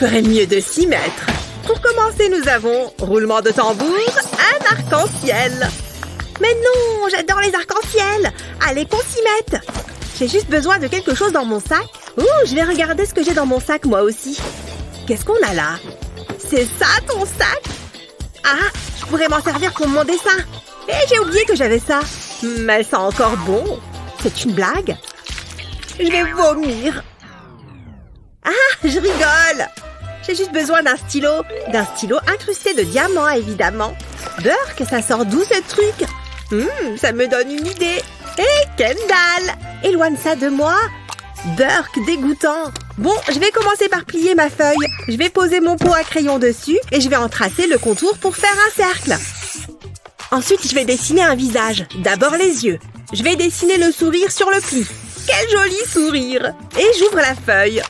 ferait mieux de s'y mettre. Pour commencer, nous avons roulement de tambour, un arc-en-ciel. Mais non, j'adore les arcs-en-ciel. Allez, qu'on s'y mette. J'ai juste besoin de quelque chose dans mon sac. Je vais regarder ce que j'ai dans mon sac, moi aussi. Qu'est-ce qu'on a là? C'est ça, ton sac? Ah, je pourrais m'en servir pour mon dessin. Et j'ai oublié que j'avais ça. Mais elle sent encore bon. C'est une blague? Je vais vomir. Ah, je rigole. J'ai juste besoin d'un stylo incrusté de diamants, évidemment. Burk, ça sort d'où ce truc? Ça me donne une idée. Hé, Kendall, éloigne ça de moi. Burk, dégoûtant. Bon, je vais commencer par plier ma feuille. Je vais poser mon pot à crayon dessus et je vais en tracer le contour pour faire un cercle. Ensuite, je vais dessiner un visage. D'abord les yeux. Je vais dessiner le sourire sur le pli. Quel joli sourire! Et j'ouvre la feuille.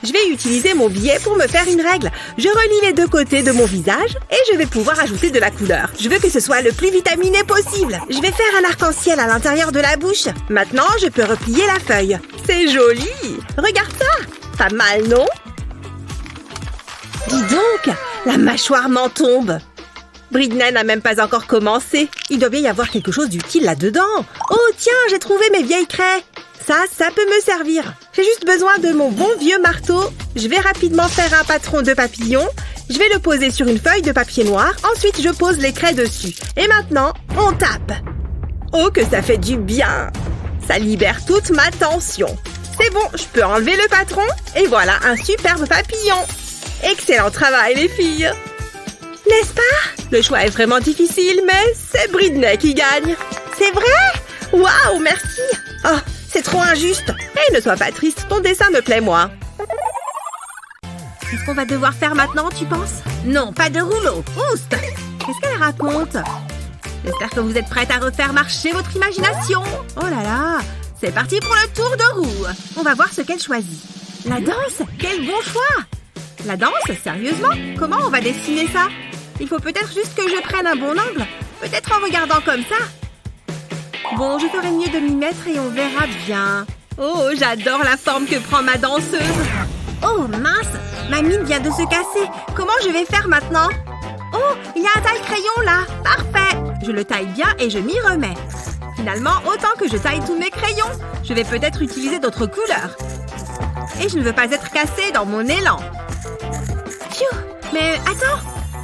Je vais utiliser mon billet pour me faire une règle. Je relie les deux côtés de mon visage et je vais pouvoir ajouter de la couleur. Je veux que ce soit le plus vitaminé possible. Je vais faire un arc-en-ciel à l'intérieur de la bouche. Maintenant, je peux replier la feuille. C'est joli! Regarde ça! Pas mal, non? Dis donc, la mâchoire m'en tombe. Britney n'a même pas encore commencé. Il doit bien y avoir quelque chose d'utile là-dedans. Oh, tiens, j'ai trouvé mes vieilles craies. Ça peut me servir. J'ai juste besoin de mon bon vieux marteau. Je vais rapidement faire un patron de papillon. Je vais le poser sur une feuille de papier noir. Ensuite, je pose les craies dessus. Et maintenant, on tape. Oh, que ça fait du bien. Ça libère toute ma tension. C'est bon, je peux enlever le patron. Et voilà, un superbe papillon. Excellent travail, les filles. N'est-ce pas? Le choix est vraiment difficile, mais c'est Britney qui gagne. C'est vrai? Waouh, merci. Oh, c'est trop injuste. Hey, ne sois pas triste, ton dessin me plaît, moi. Qu'est-ce qu'on va devoir faire maintenant, tu penses? Non, pas de rouleau. Oust! Qu'est-ce qu'elle raconte? J'espère que vous êtes prête à refaire marcher votre imagination. Oh là là, c'est parti pour le tour de roue. On va voir ce qu'elle choisit. La danse? Quel bon choix! La danse? Sérieusement? Comment on va dessiner ça? Il faut peut-être juste que je prenne un bon angle. Peut-être en regardant comme ça. Bon, je ferai mieux de m'y mettre et on verra bien. Oh, j'adore la forme que prend ma danseuse. Oh, mince! Ma mine vient de se casser. Comment je vais faire maintenant? Oh, il y a un taille-crayon là. Parfait! Je le taille bien et je m'y remets. Finalement, autant que je taille tous mes crayons. Je vais peut-être utiliser d'autres couleurs. Et je ne veux pas être cassée dans mon élan. Pfiou! Mais attends!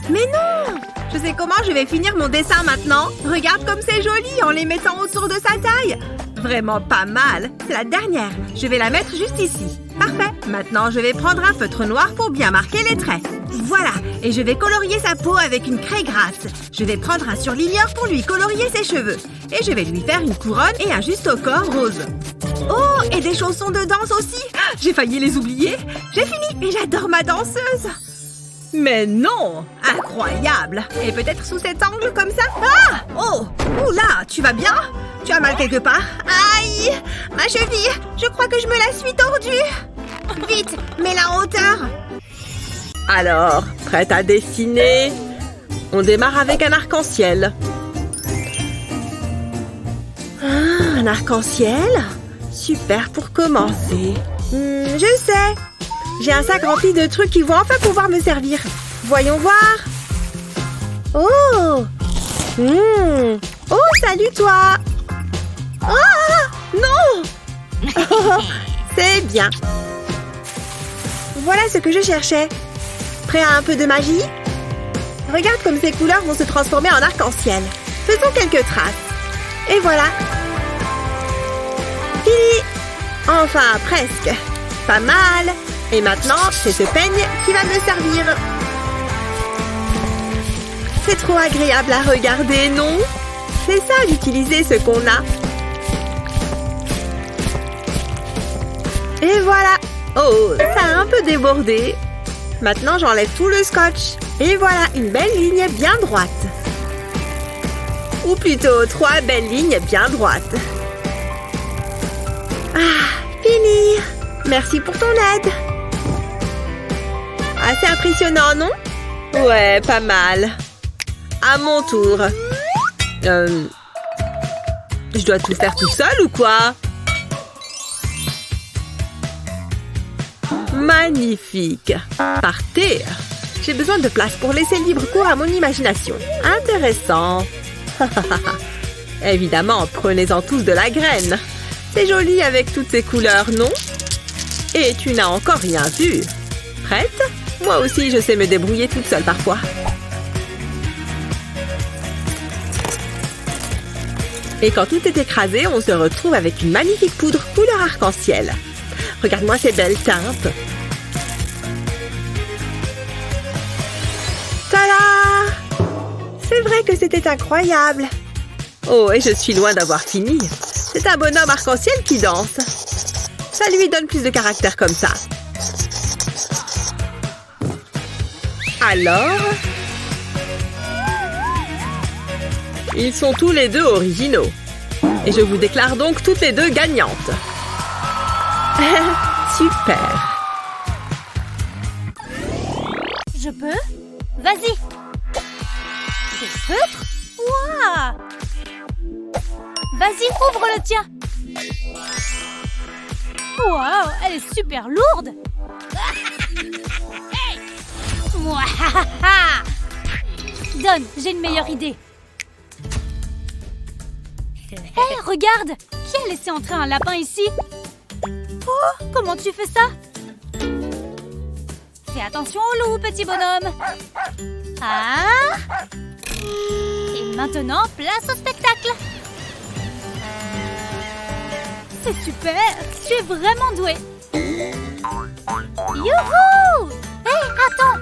Mais non! Je sais comment je vais finir mon dessin maintenant. Regarde comme c'est joli en les mettant autour de sa taille. Vraiment pas mal. C'est la dernière. Je vais la mettre juste ici. Parfait. Maintenant, je vais prendre un feutre noir pour bien marquer les traits. Voilà. Et je vais colorier sa peau avec une craie grasse. Je vais prendre un surligneur pour lui colorier ses cheveux. Et je vais lui faire une couronne et un juste au corps rose. Oh, et des chaussons de danse aussi. J'ai failli les oublier. J'ai fini. Et j'adore ma danseuse. Mais non! Incroyable! Et peut-être sous cet angle comme ça? Ah! Oh! Oula! Tu vas bien? Tu as mal quelque part? Aïe! Ma cheville! Je crois que je me la suis tordue! Vite! Mets-la en hauteur! Alors, prête à dessiner? On démarre avec un arc-en-ciel. Ah, un arc-en-ciel? Super pour commencer. Je sais! J'ai un sac rempli de trucs qui vont enfin pouvoir me servir. Voyons voir. Oh! Oh, salut toi! Ah! Non! Oh, c'est bien. Voilà ce que je cherchais. Prêt à un peu de magie? Regarde comme ces couleurs vont se transformer en arc-en-ciel. Faisons quelques traces. Et voilà. Fini! Enfin, presque. Pas mal. Et maintenant, c'est ce peigne qui va me servir. C'est trop agréable à regarder, non? C'est ça d'utiliser ce qu'on a. Et voilà. Oh, ça a un peu débordé. Maintenant, j'enlève tout le scotch. Et voilà, une belle ligne bien droite. Ou plutôt, 3 belles lignes bien droites. Ah, fini. Merci pour ton aide. Assez impressionnant, non? Ouais, pas mal. À mon tour. Je dois tout faire tout seul ou quoi? Magnifique. Partez. J'ai besoin de place pour laisser libre cours à mon imagination. Intéressant. Évidemment, prenez-en tous de la graine. C'est joli avec toutes ces couleurs, non? Et tu n'as encore rien vu. Prête? Moi aussi, je sais me débrouiller toute seule parfois. Et quand tout est écrasé, on se retrouve avec une magnifique poudre couleur arc-en-ciel. Regarde-moi ces belles teintes. Tada! C'est vrai que c'était incroyable. Oh, et je suis loin d'avoir fini. C'est un bonhomme arc-en-ciel qui danse. Ça lui donne plus de caractère comme ça. Alors? Ils sont tous les deux originaux. Et je vous déclare donc toutes les deux gagnantes. Super. Je peux? Vas-y. Des feutres? Waouh! Vas-y, ouvre le tien. Waouh, elle est super lourde. Mouahaha! Donne, j'ai une meilleure idée. Hé, regarde! Qui a laissé entrer un lapin ici? Oh, comment tu fais ça? Fais attention au loup, petit bonhomme. Ah! Et maintenant, place au spectacle. C'est super! Tu es vraiment doué! Youhou! Hé, attends!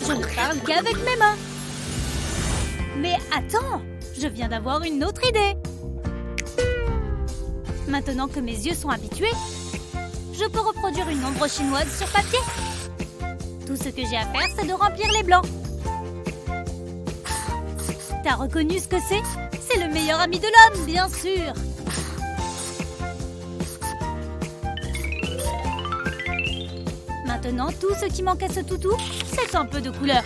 Je ne parle qu'avec mes mains. Mais attends! Je viens d'avoir une autre idée. Maintenant que mes yeux sont habitués, je peux reproduire une ombre chinoise sur papier. Tout ce que j'ai à faire, c'est de remplir les blancs. T'as reconnu ce que c'est? C'est le meilleur ami de l'homme, bien sûr! Maintenant, tout ce qui manque à ce toutou, c'est un peu de couleur.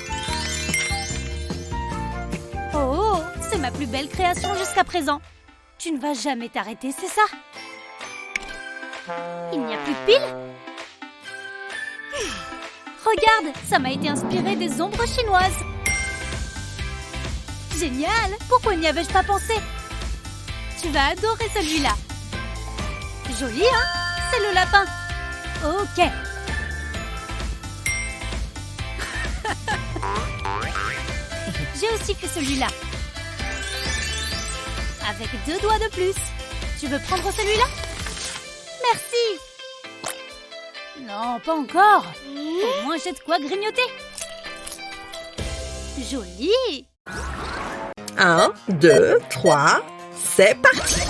Oh, c'est ma plus belle création jusqu'à présent. Tu ne vas jamais t'arrêter, c'est ça? Il n'y a plus de piles? Regarde, ça m'a été inspiré des ombres chinoises. Génial! Pourquoi n'y avais-je pas pensé? Tu vas adorer celui-là. Joli, hein? C'est le lapin. Ok. J'ai aussi fait celui-là. Avec 2 doigts de plus. Tu veux prendre celui-là? Merci. Non, pas encore. Au moins, j'ai de quoi grignoter. Joli. 1, 2, 3, c'est parti!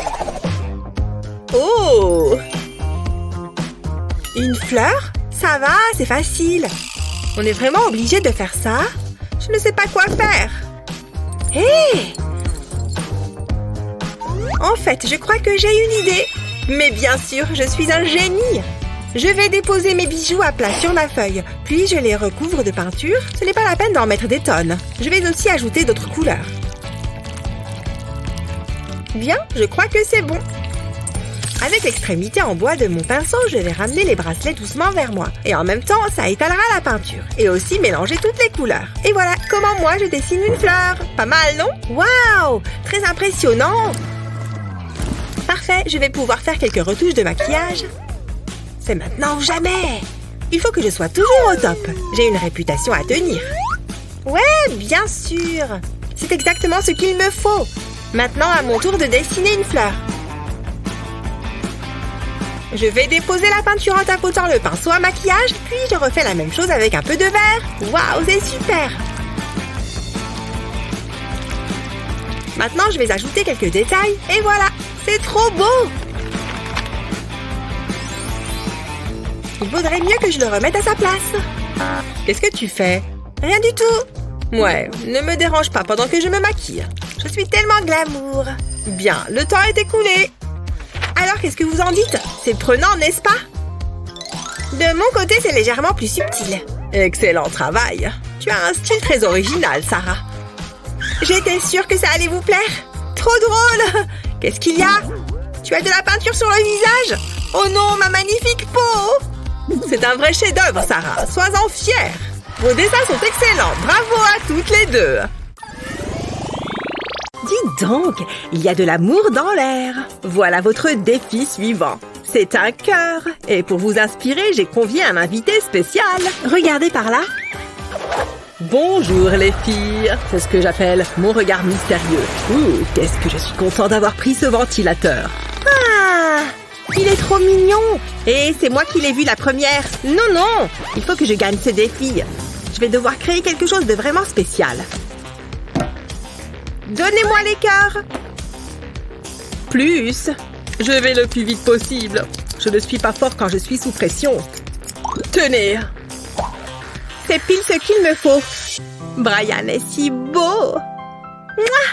Oh! Une fleur? Ça va, c'est facile. On est vraiment obligé de faire ça? Je ne sais pas quoi faire. Hé! En fait, je crois que j'ai une idée. Mais bien sûr, je suis un génie. Je vais déposer mes bijoux à plat sur ma feuille, puis je les recouvre de peinture. Ce n'est pas la peine d'en mettre des tonnes. Je vais aussi ajouter d'autres couleurs. Bien, je crois que c'est bon. Avec l'extrémité en bois de mon pinceau, je vais ramener les bracelets doucement vers moi. Et en même temps, ça étalera la peinture. Et aussi mélanger toutes les couleurs. Et voilà comment moi je dessine une fleur. Pas mal, non? Waouh! Très impressionnant! Parfait, je vais pouvoir faire quelques retouches de maquillage. C'est maintenant ou jamais! Il faut que je sois toujours au top. J'ai une réputation à tenir. Ouais, bien sûr! C'est exactement ce qu'il me faut. Maintenant, à mon tour de dessiner une fleur. Je vais déposer la peinture en tapotant le pinceau à maquillage, puis je refais la même chose avec un peu de vert. Waouh, c'est super! Maintenant, je vais ajouter quelques détails. Et voilà, c'est trop beau! Il vaudrait mieux que je le remette à sa place. Qu'est-ce que tu fais? Rien du tout. Ouais, ne me dérange pas pendant que je me maquille. Je suis tellement glamour. Bien, le temps est écoulé. Alors, qu'est-ce que vous en dites? C'est prenant, n'est-ce pas? De mon côté, c'est légèrement plus subtil. Excellent travail. Tu as un style très original, Sarah. J'étais sûre que ça allait vous plaire. Trop drôle! Qu'est-ce qu'il y a? Tu as de la peinture sur le visage? Oh non, ma magnifique peau! C'est un vrai chef-d'œuvre, Sarah. Sois-en fière. Vos dessins sont excellents. Bravo à toutes les deux. Dis donc, il y a de l'amour dans l'air. Voilà votre défi suivant. C'est un cœur. Et pour vous inspirer, j'ai convié un invité spécial. Regardez par là. Bonjour les filles. C'est ce que j'appelle mon regard mystérieux. Ouh, qu'est-ce que je suis content d'avoir pris ce ventilateur. Ah, il est trop mignon. Et c'est moi qui l'ai vu la première. Non, non, il faut que je gagne ce défi. Je vais devoir créer quelque chose de vraiment spécial. Donnez-moi les cœurs. Plus. Je vais le plus vite possible. Je ne suis pas fort quand je suis sous pression. Tenez. C'est pile ce qu'il me faut. Brian est si beau. Mouah!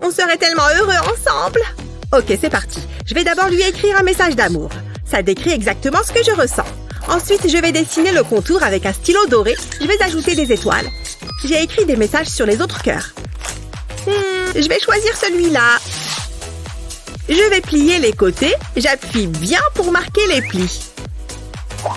On serait tellement heureux ensemble. Ok, c'est parti. Je vais d'abord lui écrire un message d'amour. Ça décrit exactement ce que je ressens. Ensuite, je vais dessiner le contour avec un stylo doré. Je vais ajouter des étoiles. J'ai écrit des messages sur les autres cœurs. Je vais choisir celui-là. Je vais plier les côtés. J'appuie bien pour marquer les plis.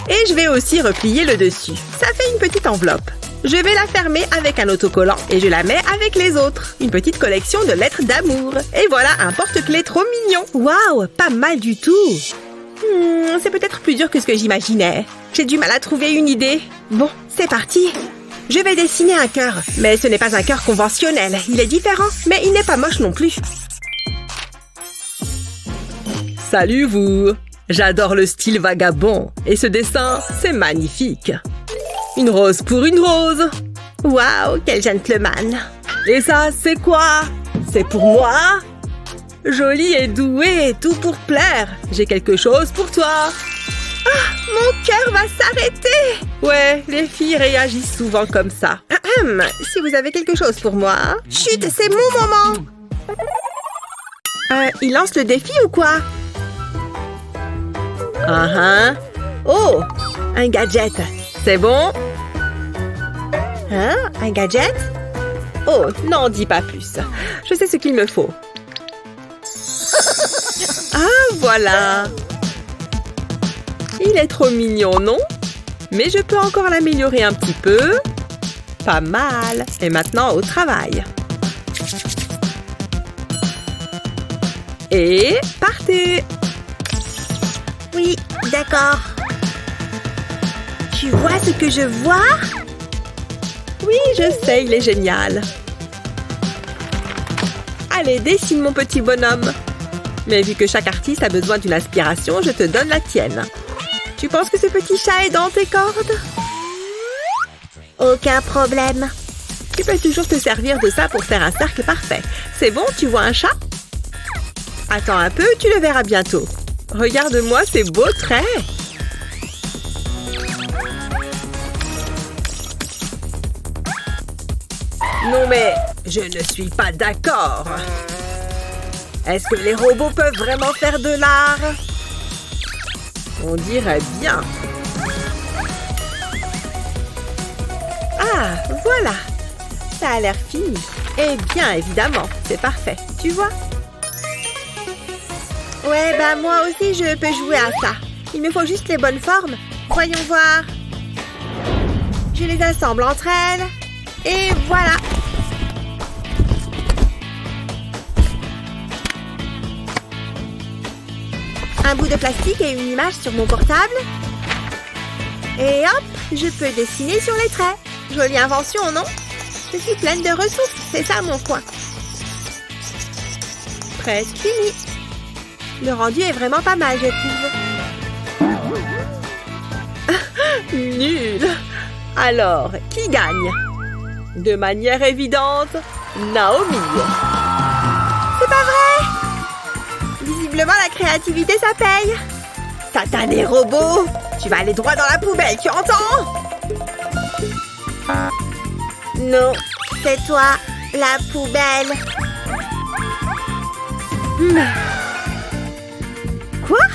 Et je vais aussi replier le dessus. Ça fait une petite enveloppe. Je vais la fermer avec un autocollant et je la mets avec les autres. Une petite collection de lettres d'amour. Et voilà un porte-clés trop mignon. Waouh, pas mal du tout. C'est peut-être plus dur que ce que j'imaginais. J'ai du mal à trouver une idée. Bon, c'est parti. Je vais dessiner un cœur. Mais ce n'est pas un cœur conventionnel. Il est différent, mais il n'est pas moche non plus. Salut vous! J'adore le style vagabond. Et ce dessin, c'est magnifique. Une rose pour une rose. Waouh, quel gentleman. Et ça, c'est quoi? C'est pour moi? Joli et doué, tout pour plaire. J'ai quelque chose pour toi. Ah, mon cœur va s'arrêter. Ouais, les filles réagissent souvent comme ça. Si vous avez quelque chose pour moi. Chut, c'est mon moment. Il lance le défi ou quoi? Oh, un gadget. C'est bon? Hein? Un gadget? Oh, n'en dis pas plus. Je sais ce qu'il me faut. Ah, voilà. Il est trop mignon, non? Mais je peux encore l'améliorer un petit peu. Pas mal. Et maintenant, au travail. Et partez! Oui, d'accord. Tu vois ce que je vois? Oui, je sais, il est génial. Allez, dessine mon petit bonhomme. Mais vu que chaque artiste a besoin d'une inspiration, je te donne la tienne. Tu penses que ce petit chat est dans tes cordes? Aucun problème. Tu peux toujours te servir de ça pour faire un cercle parfait. C'est bon, tu vois un chat? Attends un peu, tu le verras bientôt. Regarde-moi ces beaux traits. Non mais, je ne suis pas d'accord. Est-ce que les robots peuvent vraiment faire de l'art? On dirait bien. Ah, voilà. Ça a l'air fini. Eh bien, évidemment, c'est parfait. Tu vois? Ouais, bah moi aussi, je peux jouer à ça. Il me faut juste les bonnes formes. Voyons voir. Je les assemble entre elles. Et voilà. Un bout de plastique et une image sur mon portable. Et hop, je peux dessiner sur les traits. Jolie invention, non? Je suis pleine de ressources, c'est ça mon coin. Presque fini. Le rendu est vraiment pas mal, je trouve. Nul. Alors, qui gagne? De manière évidente, Naomi. C'est pas vrai? Visiblement, la créativité, ça paye. Satané robot, tu vas aller droit dans la poubelle, tu entends? Non, c'est toi, la poubelle. Quoi?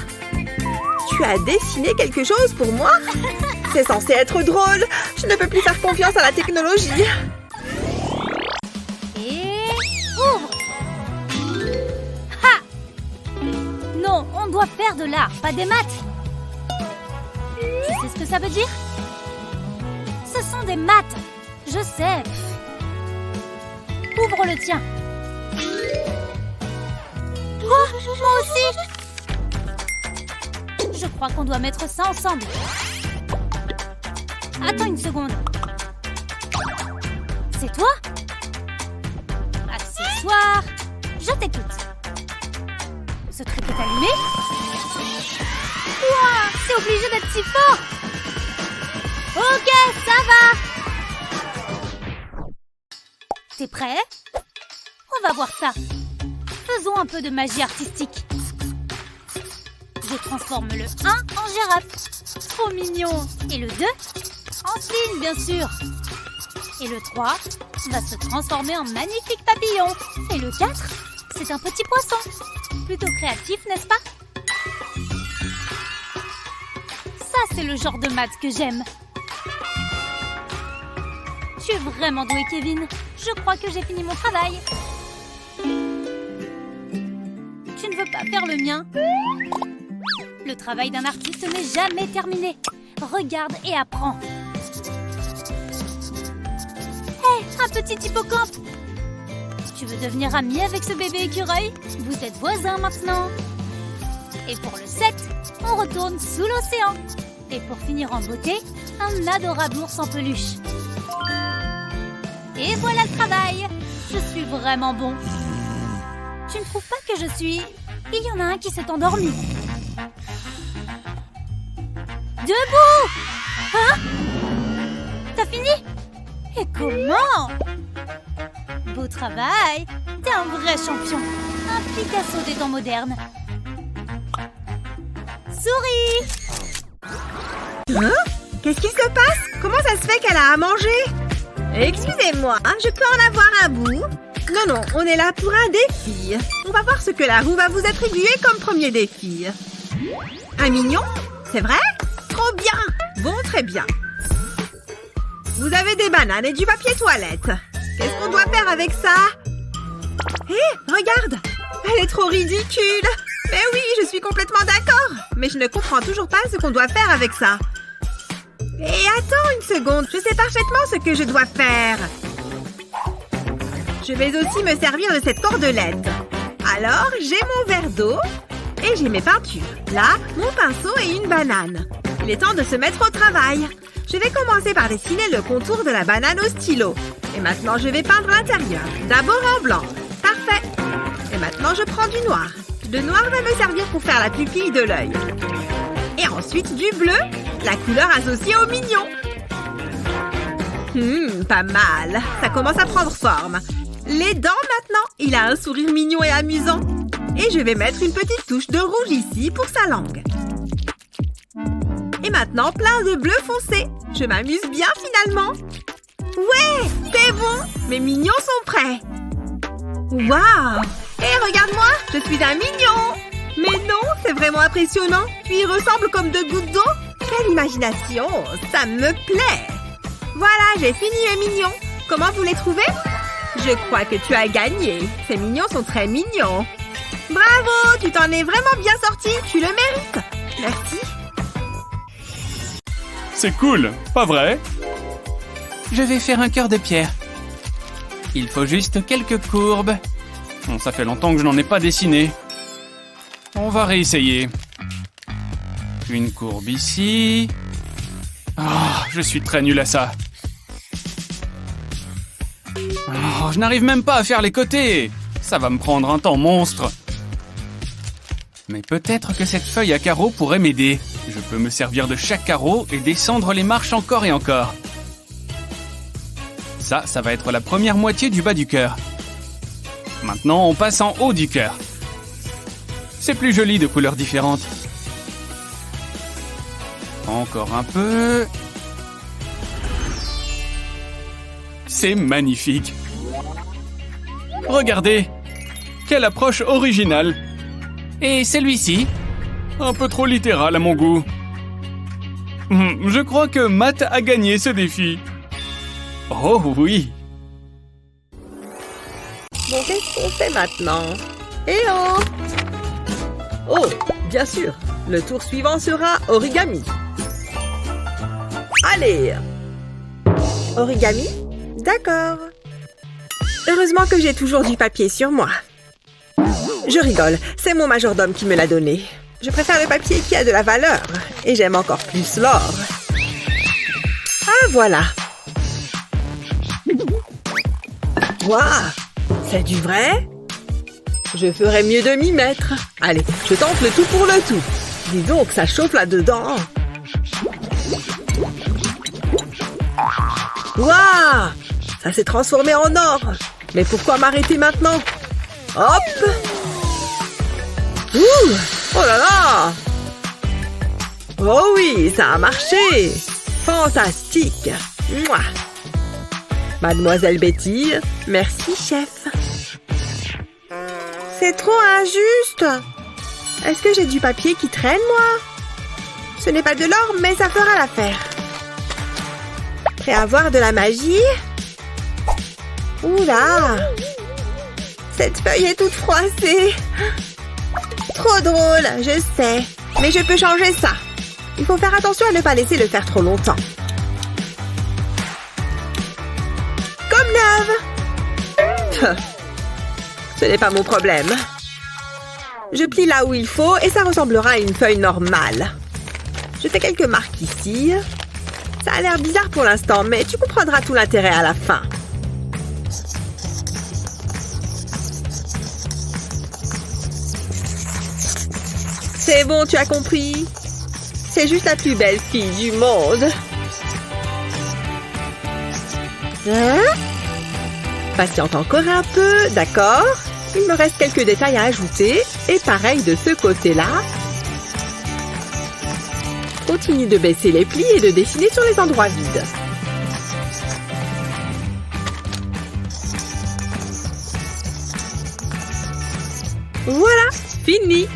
Tu as dessiné quelque chose pour moi? C'est censé être drôle. Je ne peux plus faire confiance à la technologie. Et ouvre! Ha! Non, on doit faire de l'art, pas des maths. Tu sais ce que ça veut dire? Ce sont des maths. Je sais. Ouvre le tien. Quoi? Moi aussi? Je crois qu'on doit mettre ça ensemble. Attends une seconde. C'est toi? Accessoire. Je t'écoute. Ce truc est allumé? Ouah, c'est obligé d'être si fort. Ok, ça va. T'es prêt? On va voir ça. Faisons un peu de magie artistique. Je transforme le 1 en girafe. Trop mignon. Et le 2 en cygne, bien sûr. Et le 3 va se transformer en magnifique papillon. Et le 4, c'est un petit poisson. Plutôt créatif, n'est-ce pas? Ça, c'est le genre de maths que j'aime. Tu es vraiment doué, Kevin. Je crois que j'ai fini mon travail. Tu ne veux pas faire le mien? Le travail d'un artiste n'est jamais terminé. Regarde et apprends. Hé, un petit hippocampe! Tu veux devenir ami avec ce bébé écureuil? Vous êtes voisins maintenant. Et pour le 7, on retourne sous l'océan. Et pour finir en beauté, un adorable ours en peluche. Et voilà le travail. Je suis vraiment bon. Tu ne trouves pas que je suis... Il y en a un qui s'est endormi. Debout! Hein? T'as fini? Et comment? Beau travail! T'es un vrai champion. Un Picasso des temps modernes. Souris! Hein? Qu'est-ce qui se passe? Comment ça se fait qu'elle a à manger? Excusez-moi, je peux en avoir un bout? Non, on est là pour un défi. On va voir ce que la roue va vous attribuer comme premier défi. Un mignon? C'est vrai? Trop bien! Bon, très bien. Vous avez des bananes et du papier toilette. Qu'est-ce qu'on doit faire avec ça? Hé, regarde! Elle est trop ridicule! Mais oui, je suis complètement d'accord. Mais je ne comprends toujours pas ce qu'on doit faire avec ça. Et attends une seconde, je sais parfaitement ce que je dois faire. Je vais aussi me servir de cette cordelette. Alors, j'ai mon verre d'eau et j'ai mes peintures. Là, mon pinceau et une banane. Il est temps de se mettre au travail. Je vais commencer par dessiner le contour de la banane au stylo. Et maintenant, je vais peindre l'intérieur. D'abord en blanc. Parfait. Et maintenant, je prends du noir. Le noir va me servir pour faire la pupille de l'œil. Et ensuite, du bleu, la couleur associée au mignon. Pas mal. Ça commence à prendre forme. Les dents maintenant. Il a un sourire mignon et amusant. Et je vais mettre une petite touche de rouge ici pour sa langue. Et maintenant, plein de bleu foncé. Je m'amuse bien finalement. Ouais, c'est bon. Mes mignons sont prêts. Waouh! Hé, regarde-moi, je suis un mignon. Mais non, c'est vraiment impressionnant. Puis il ressemble comme deux gouttes d'eau. Quelle imagination, ça me plaît. Voilà, j'ai fini mes mignons. Comment vous les trouvez? Je crois que tu as gagné. Ces mignons sont très mignons. Bravo, tu t'en es vraiment bien sorti. Tu le mérites. Merci. C'est cool, pas vrai? Je vais faire un cœur de pierre. Il faut juste quelques courbes. Bon, ça fait longtemps que je n'en ai pas dessiné. On va réessayer. Une courbe ici. Ah, je suis très nul à ça. Oh, je n'arrive même pas à faire les côtés. Ça va me prendre un temps monstre. Mais peut-être que cette feuille à carreaux pourrait m'aider. Je peux me servir de chaque carreau et descendre les marches encore et encore. Ça va être la première moitié du bas du cœur. Maintenant, on passe en haut du cœur. C'est plus joli de couleurs différentes. Encore un peu. C'est magnifique. Regardez. Quelle approche originale. Et celui-ci? Un peu trop littéral à mon goût. Je crois que Matt a gagné ce défi. Oh oui. Bon, qu'est-ce qu'on fait maintenant? Eh oh! Oh, bien sûr. Le tour suivant sera origami. Allez! Origami? D'accord. Heureusement que j'ai toujours du papier sur moi. Je rigole, c'est mon majordome qui me l'a donné. Je préfère le papier qui a de la valeur. Et j'aime encore plus l'or. Ah, voilà. Waouh! C'est du vrai? Je ferais mieux de m'y mettre. Allez, je tente le tout pour le tout. Dis donc, ça chauffe là-dedans. Waouh! Ça s'est transformé en or. Mais pourquoi m'arrêter maintenant? Hop! Ouh! Oh là là! Oh oui, ça a marché! Fantastique! Mouah! Mademoiselle Betty, merci chef. C'est trop injuste! Est-ce que j'ai du papier qui traîne, moi? Ce n'est pas de l'or, mais ça fera l'affaire. Prêt à voir de la magie? Oula! Cette feuille est toute froissée. Trop drôle, je sais. Mais je peux changer ça. Il faut faire attention à ne pas laisser le faire trop longtemps. Comme neuve! Ce n'est pas mon problème. Je plie là où il faut et ça ressemblera à une feuille normale. Je fais quelques marques ici. Ça a l'air bizarre pour l'instant, mais tu comprendras tout l'intérêt à la fin. C'est bon, tu as compris. C'est juste la plus belle fille du monde. Hein? Patiente encore un peu, d'accord? Il me reste quelques détails à ajouter. Et pareil de ce côté-là. Continue de baisser les plis et de dessiner sur les endroits vides. Voilà, fini.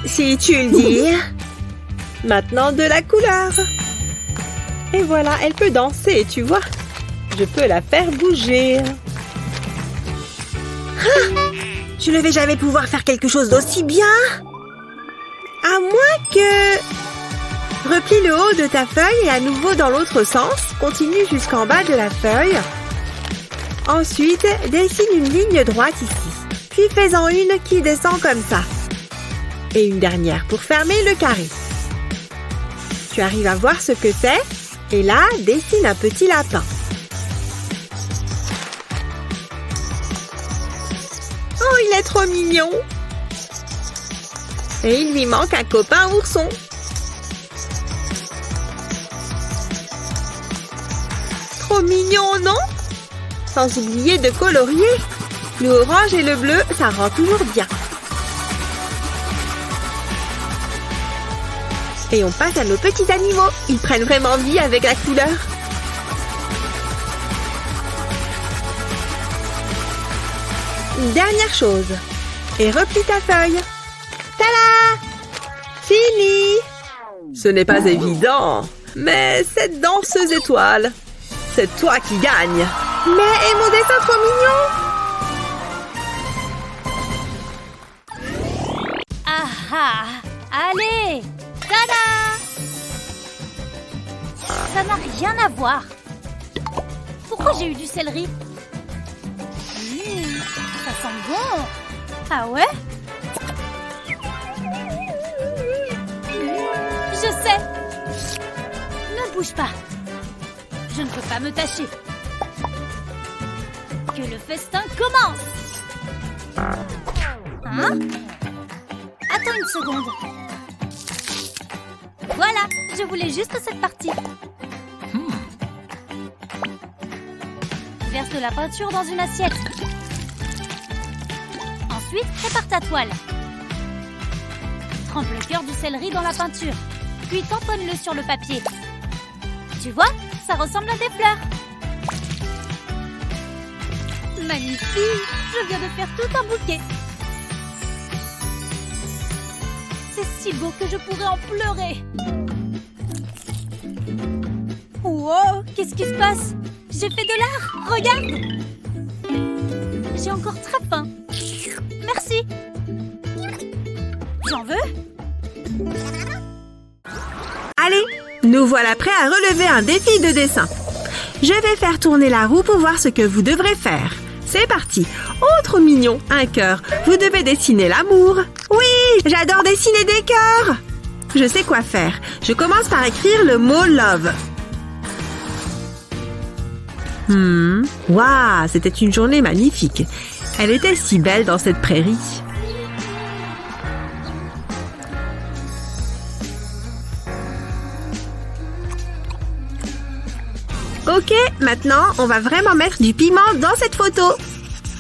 Si tu le dis. Maintenant de la couleur. Et voilà, elle peut danser, tu vois. Je peux la faire bouger. Ah, je ne vais jamais pouvoir faire quelque chose d'aussi bien. À moins que... Replie le haut de ta feuille et à nouveau dans l'autre sens. Continue jusqu'en bas de la feuille. Ensuite, dessine une ligne droite ici. Puis fais-en une qui descend comme ça. Et une dernière pour fermer le carré. Tu arrives à voir ce que c'est? Et là, dessine un petit lapin. Oh, il est trop mignon! Et il lui manque un copain ourson. Trop mignon, non? Sans oublier de colorier. Le orange et le bleu, ça rend toujours bien. Et on passe à nos petits animaux. Ils prennent vraiment vie avec la couleur. Une dernière chose. Et replie ta feuille. Tada! Fini! Ce n'est pas évident. Mais cette danseuse étoile, c'est toi qui gagne. Mais et mon dessin trop mignon! Ah ah! Allez! Tada! Ça n'a rien à voir. Pourquoi j'ai eu du céleri? Ça sent bon. Ah ouais? Je sais. Ne bouge pas. Je ne peux pas me tâcher. Que le festin commence. Hein? Attends une seconde. Voilà, je voulais juste cette partie. Verse de la peinture dans une assiette. Ensuite, prépare ta toile. Trempe le cœur du céleri dans la peinture. Puis tamponne-le sur le papier. Tu vois, ça ressemble à des fleurs. Magnifique! Je viens de faire tout un bouquet. C'est si beau que je pourrais en pleurer. Wow, qu'est-ce qui se passe? J'ai fait de l'art, regarde! J'ai encore très faim. Merci. J'en veux? Allez, Nous voilà prêts à relever un défi de dessin. Je vais faire tourner la roue pour voir ce que vous devrez faire. C'est parti. Oh, trop mignon. Un cœur. Vous devez dessiner l'amour. Oui, j'adore dessiner des cœurs. Je sais quoi faire. Je commence par écrire le mot love. Waouh, c'était une journée magnifique. Elle était si belle dans cette prairie. Ok, maintenant, on va vraiment mettre du piment dans cette photo.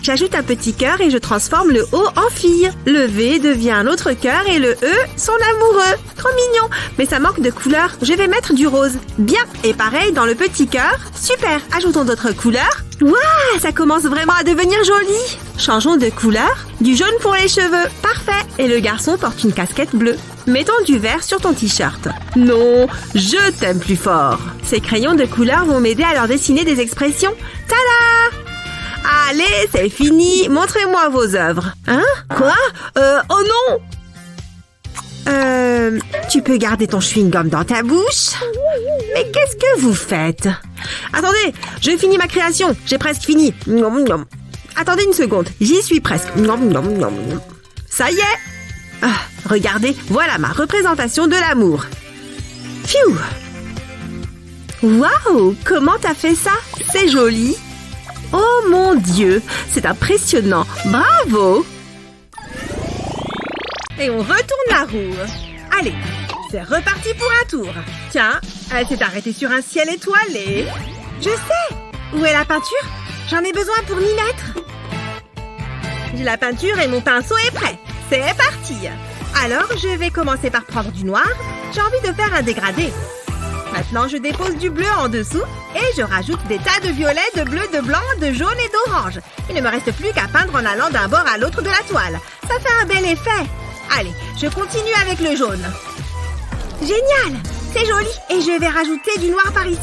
J'ajoute un petit cœur et je transforme le O en fille. Le V devient un autre cœur et le E, son amoureux. Trop mignon. Mais ça manque de couleur. Je vais mettre du rose. Bien. Et pareil dans le petit cœur. Super. Ajoutons d'autres couleurs. Waouh, ça commence vraiment à devenir joli. Changeons de couleur. Du jaune pour les cheveux. Parfait. Et le garçon porte une casquette bleue. Mettons du vert sur ton t-shirt. Non, je t'aime plus fort. Ces crayons de couleur vont m'aider à leur dessiner des expressions. Tada! Allez, c'est fini. Montrez-moi vos œuvres. Hein? Quoi? Oh non! Tu peux garder ton chewing-gum dans ta bouche? Mais qu'est-ce que vous faites? Attendez, je finis ma création. J'ai presque fini. Attendez une seconde, j'y suis presque. Ça y est! Regardez, voilà ma représentation de l'amour. Pfiou! Waouh! Comment t'as fait ça? C'est joli! Oh mon Dieu, c'est impressionnant. Bravo! Et on retourne la roue. Allez, c'est reparti pour un tour. Tiens, elle s'est arrêtée sur un ciel étoilé. Je sais! Où est la peinture? J'en ai besoin pour m'y mettre. J'ai la peinture et mon pinceau est prêt. C'est parti! Alors, je vais commencer par prendre du noir. J'ai envie de faire un dégradé. Maintenant, je dépose du bleu en dessous et je rajoute des tas de violets, de bleu, de blanc, de jaune et d'orange. Il ne me reste plus qu'à peindre en allant d'un bord à l'autre de la toile. Ça fait un bel effet. Allez, je continue avec le jaune. Génial! C'est joli. Et je vais rajouter du noir par ici.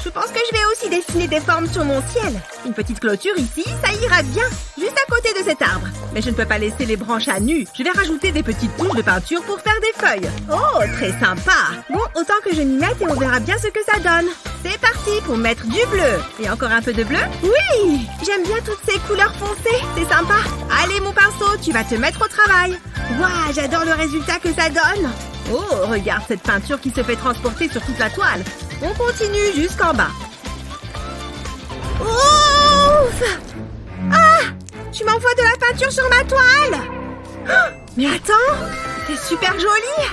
Je pense que je vais aussi dessiner des formes sur mon ciel. Une petite clôture ici, ça ira bien. Juste à côté de cet arbre. Mais je ne peux pas laisser les branches à nu. Je vais rajouter des petites touches de peinture pour faire des feuilles. Oh, très sympa. Bon, autant que je m'y mette et on verra bien ce que ça donne. C'est parti pour mettre du bleu. Et encore un peu de bleu. Oui! J'aime bien toutes ces couleurs foncées. C'est sympa. Allez, mon pinceau, tu vas te mettre au travail. Waouh, j'adore le résultat que ça donne. Oh, regarde cette peinture qui se fait transporter sur toute la toile. On continue jusqu'en bas. Ouf! Ah! Tu m'envoies de la peinture sur ma toile! Oh, mais attends! C'est super joli!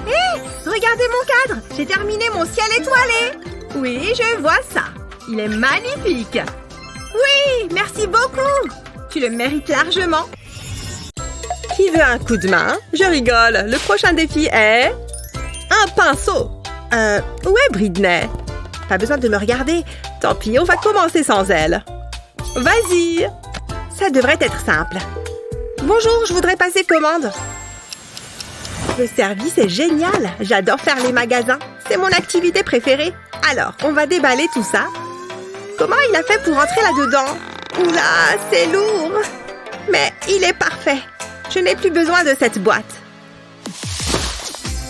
Hé! Regardez mon cadre! J'ai terminé mon ciel étoilé! Oui, je vois ça! Il est magnifique! Oui! Merci beaucoup! Tu le mérites largement! Qui veut un coup de main? Je rigole! Le prochain défi est... un pinceau! Où est Britney? Pas besoin de me regarder. Tant pis, on va commencer sans elle. Vas-y! Ça devrait être simple. Bonjour, je voudrais passer commande. Le service est génial. J'adore faire les magasins. C'est mon activité préférée. Alors, on va déballer tout ça. Comment il a fait pour entrer là-dedans? Oula, c'est lourd. Mais il est parfait. Je n'ai plus besoin de cette boîte.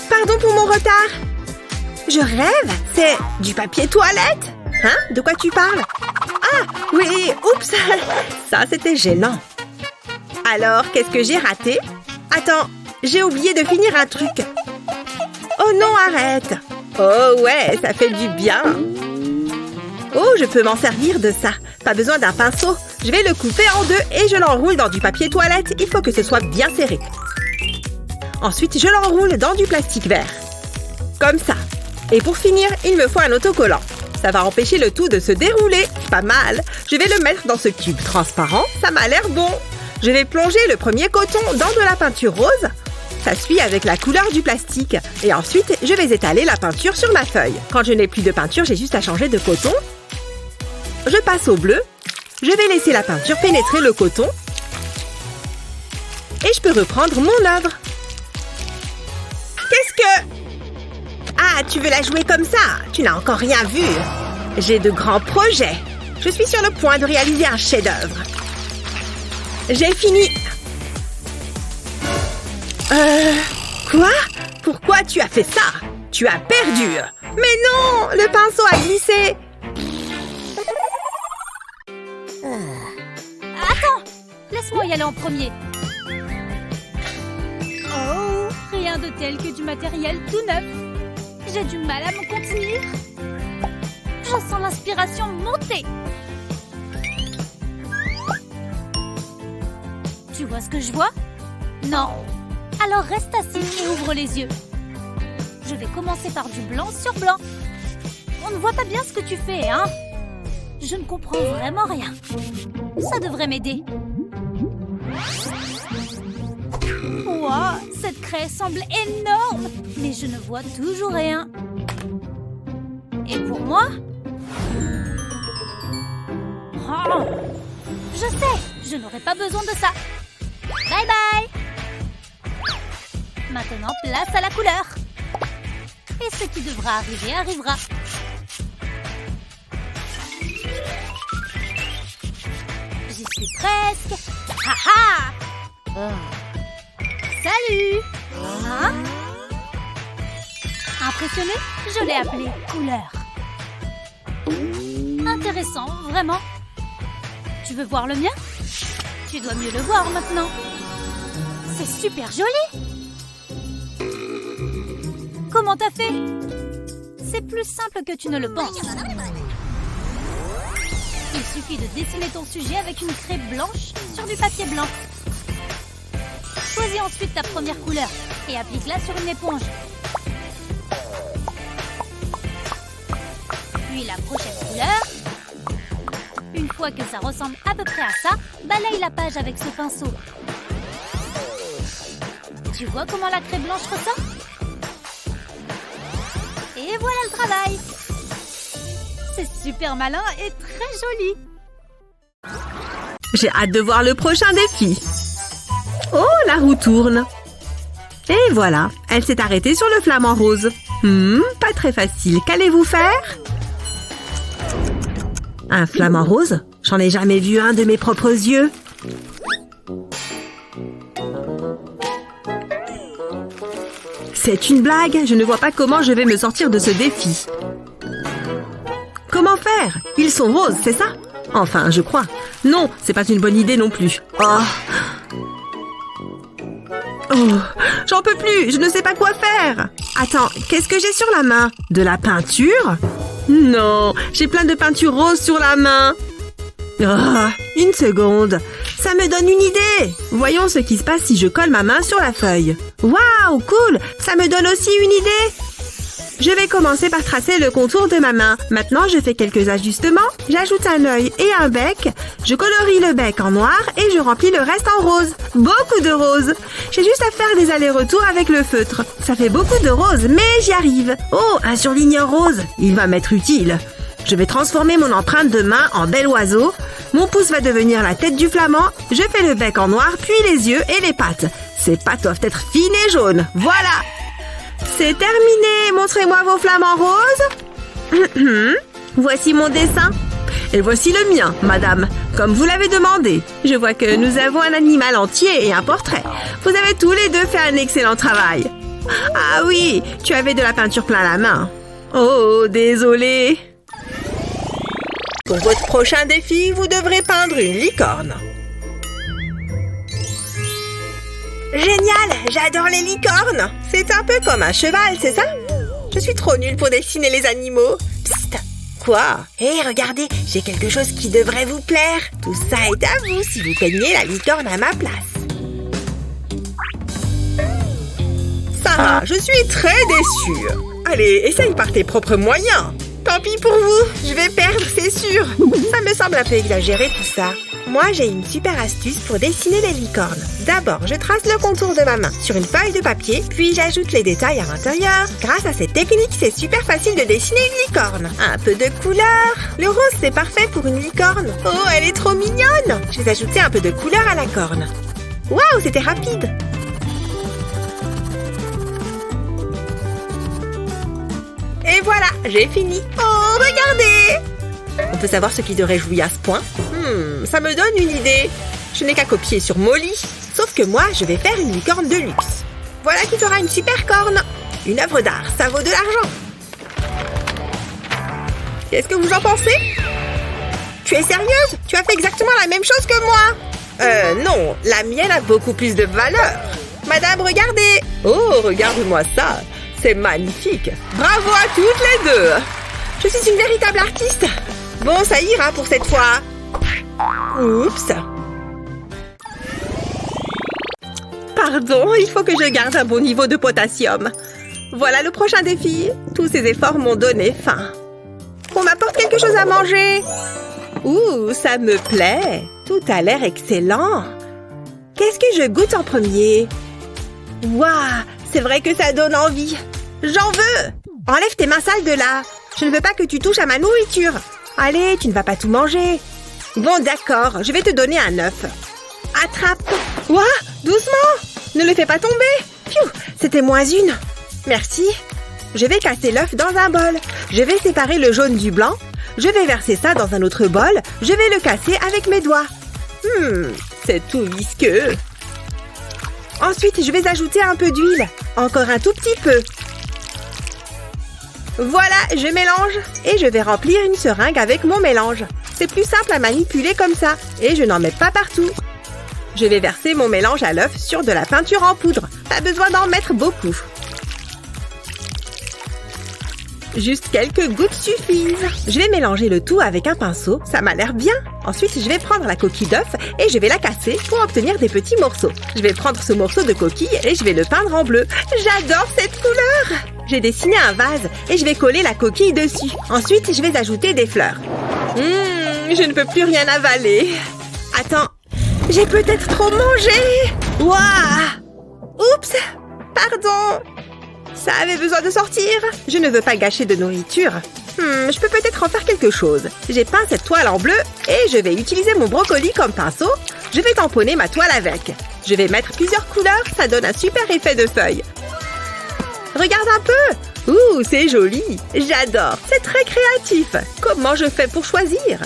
Pardon pour mon retard. Je rêve? C'est du papier toilette? Hein? De quoi tu parles? Ah, oui, oups! Ça, c'était gênant. Alors, qu'est-ce que j'ai raté? Attends, j'ai oublié de finir un truc. Oh non, arrête! Oh ouais, ça fait du bien. Oh, je peux m'en servir de ça. Pas besoin d'un pinceau. Je vais le couper en deux et je l'enroule dans du papier toilette. Il faut que ce soit bien serré. Ensuite, je l'enroule dans du plastique vert. Comme ça. Et pour finir, il me faut un autocollant. Ça va empêcher le tout de se dérouler. Pas mal. Je vais le mettre dans ce tube transparent. Ça m'a l'air bon. Je vais plonger le premier coton dans de la peinture rose. Ça suit avec la couleur du plastique. Et ensuite, je vais étaler la peinture sur ma feuille. Quand je n'ai plus de peinture, j'ai juste à changer de coton. Je passe au bleu. Je vais laisser la peinture pénétrer le coton. Et je peux reprendre mon œuvre. Qu'est-ce que... Ah, tu veux la jouer comme ça? Tu n'as encore rien vu. J'ai de grands projets. Je suis sur le point de réaliser un chef-d'œuvre. J'ai fini. Quoi? Pourquoi tu as fait ça? Tu as perdu. Mais non, le pinceau a glissé. Attends, laisse-moi y aller en premier. Oh, rien de tel que du matériel tout neuf. J'ai du mal à me contenir. Je sens l'inspiration monter. Tu vois ce que je vois? Non. Alors reste assis et ouvre les yeux. Je vais commencer par du blanc sur blanc. On ne voit pas bien ce que tu fais, hein? Je ne comprends vraiment rien. Ça devrait m'aider. Wow, cette craie semble énorme, mais je ne vois toujours rien. Et pour moi? Oh, je sais, je n'aurai pas besoin de ça. Bye bye. Maintenant, place à la couleur. Et ce qui devra arriver arrivera. J'y suis presque. Ha ha! Salut! Hein? Impressionné? Je l'ai appelé couleur. Intéressant, vraiment. Tu veux voir le mien? Tu dois mieux le voir maintenant. C'est super joli! Comment t'as fait? C'est plus simple que tu ne le penses. Il suffit de dessiner ton sujet avec une craie blanche sur du papier blanc. Choisis ensuite ta première couleur et applique-la sur une éponge. Puis la prochaine couleur. Une fois que ça ressemble à peu près à ça, balaye la page avec ce pinceau. Tu vois comment la craie blanche ressort? Et voilà le travail! C'est super malin et très joli! J'ai hâte de voir le prochain défi. Oh, la roue tourne. Et voilà, elle s'est arrêtée sur le flamant rose. Pas très facile. Qu'allez-vous faire? Un flamant rose? J'en ai jamais vu un de mes propres yeux. C'est une blague. Je ne vois pas comment je vais me sortir de ce défi. Comment faire? Ils sont roses, c'est ça? Enfin, je crois. Non, c'est pas une bonne idée non plus. Oh, j'en peux plus, je ne sais pas quoi faire. Attends, qu'est-ce que j'ai sur la main? De la peinture? Non, j'ai plein de peinture rose sur la main. Une seconde, ça me donne une idée. Voyons ce qui se passe si je colle ma main sur la feuille. Waouh, cool, ça me donne aussi une idée. Je vais commencer par tracer le contour de ma main. Maintenant, je fais quelques ajustements. J'ajoute un œil et un bec. Je colorie le bec en noir et je remplis le reste en rose. Beaucoup de rose. J'ai juste à faire des allers-retours avec le feutre. Ça fait beaucoup de rose, mais j'y arrive. Oh, un surligneur rose. Il va m'être utile. Je vais transformer mon empreinte de main en bel oiseau. Mon pouce va devenir la tête du flamand. Je fais le bec en noir, puis les yeux et les pattes. Ces pattes doivent être fines et jaunes. Voilà! C'est terminé. Montrez-moi vos flamants roses. Voici mon dessin. Et voici le mien, madame, comme vous l'avez demandé. Je vois que nous avons un animal entier et un portrait. Vous avez tous les deux fait un excellent travail. Ah oui, tu avais de la peinture plein la main. Oh, désolé. Pour votre prochain défi, vous devrez peindre une licorne. Génial, j'adore les licornes. C'est un peu comme un cheval, c'est ça? Je suis trop nulle pour dessiner les animaux. Psst. Quoi? Hé, regardez, j'ai quelque chose qui devrait vous plaire. Tout ça est à vous si vous peignez la licorne à ma place. Sarah, je suis très déçue. Allez, essaye par tes propres moyens. Tant pis pour vous, je vais perdre, c'est sûr. Ça me semble un peu exagéré tout ça. Moi, j'ai une super astuce pour dessiner les licornes. D'abord, je trace le contour de ma main sur une feuille de papier, puis j'ajoute les détails à l'intérieur. Grâce à cette technique, c'est super facile de dessiner une licorne. Un peu de couleur. Le rose, c'est parfait pour une licorne. Oh, elle est trop mignonne. Je vais ajouter un peu de couleur à la corne. Waouh, c'était rapide. Et voilà, j'ai fini. Oh, regardez! On peut savoir ce qui te réjouit à ce point? Ça me donne une idée. Je n'ai qu'à copier sur Molly. Sauf que moi, je vais faire une licorne de luxe. Voilà qui fera une super corne. Une œuvre d'art, ça vaut de l'argent. Qu'est-ce que vous en pensez? Tu es sérieuse? Tu as fait exactement la même chose que moi. Non, la mienne a beaucoup plus de valeur. Madame, regardez. Oh, regarde-moi ça. C'est magnifique. Bravo à toutes les deux. Je suis une véritable artiste. Bon, ça ira pour cette fois. Oups. Pardon, il faut que je garde un bon niveau de potassium. Voilà le prochain défi. Tous ces efforts m'ont donné faim. On m'apporte quelque chose à manger. Ouh, ça me plaît. Tout a l'air excellent. Qu'est-ce que je goûte en premier? Waouh, c'est vrai que ça donne envie. J'en veux. Enlève tes mains sales de là. Je ne veux pas que tu touches à ma nourriture. Allez, tu ne vas pas tout manger. Bon, d'accord, je vais te donner un œuf. Attrape. Ouah, doucement. Ne le fais pas tomber. Pfiou, c'était moins une. Merci. Je vais casser l'œuf dans un bol. Je vais séparer le jaune du blanc. Je vais verser ça dans un autre bol. Je vais le casser avec mes doigts. C'est tout visqueux. Ensuite, je vais ajouter un peu d'huile. Encore un tout petit peu. Voilà, je mélange. Et je vais remplir une seringue avec mon mélange. C'est plus simple à manipuler comme ça. Et je n'en mets pas partout. Je vais verser mon mélange à l'œuf sur de la peinture en poudre. Pas besoin d'en mettre beaucoup. Juste quelques gouttes suffisent. Je vais mélanger le tout avec un pinceau, ça m'a l'air bien. Ensuite, je vais prendre la coquille d'œuf et je vais la casser pour obtenir des petits morceaux. Je vais prendre ce morceau de coquille et je vais le peindre en bleu. J'adore cette couleur! J'ai dessiné un vase et je vais coller la coquille dessus. Ensuite, je vais ajouter des fleurs. Je ne peux plus rien avaler. Attends, j'ai peut-être trop mangé. Waouh! Oups! Pardon! Ça avait besoin de sortir. Je ne veux pas gâcher de nourriture. Je peux peut-être en faire quelque chose. J'ai peint cette toile en bleu et je vais utiliser mon brocoli comme pinceau. Je vais tamponner ma toile avec. Je vais mettre plusieurs couleurs, ça donne un super effet de feuille. Regarde un peu. Ouh, c'est joli. J'adore. C'est très créatif. Comment je fais pour choisir?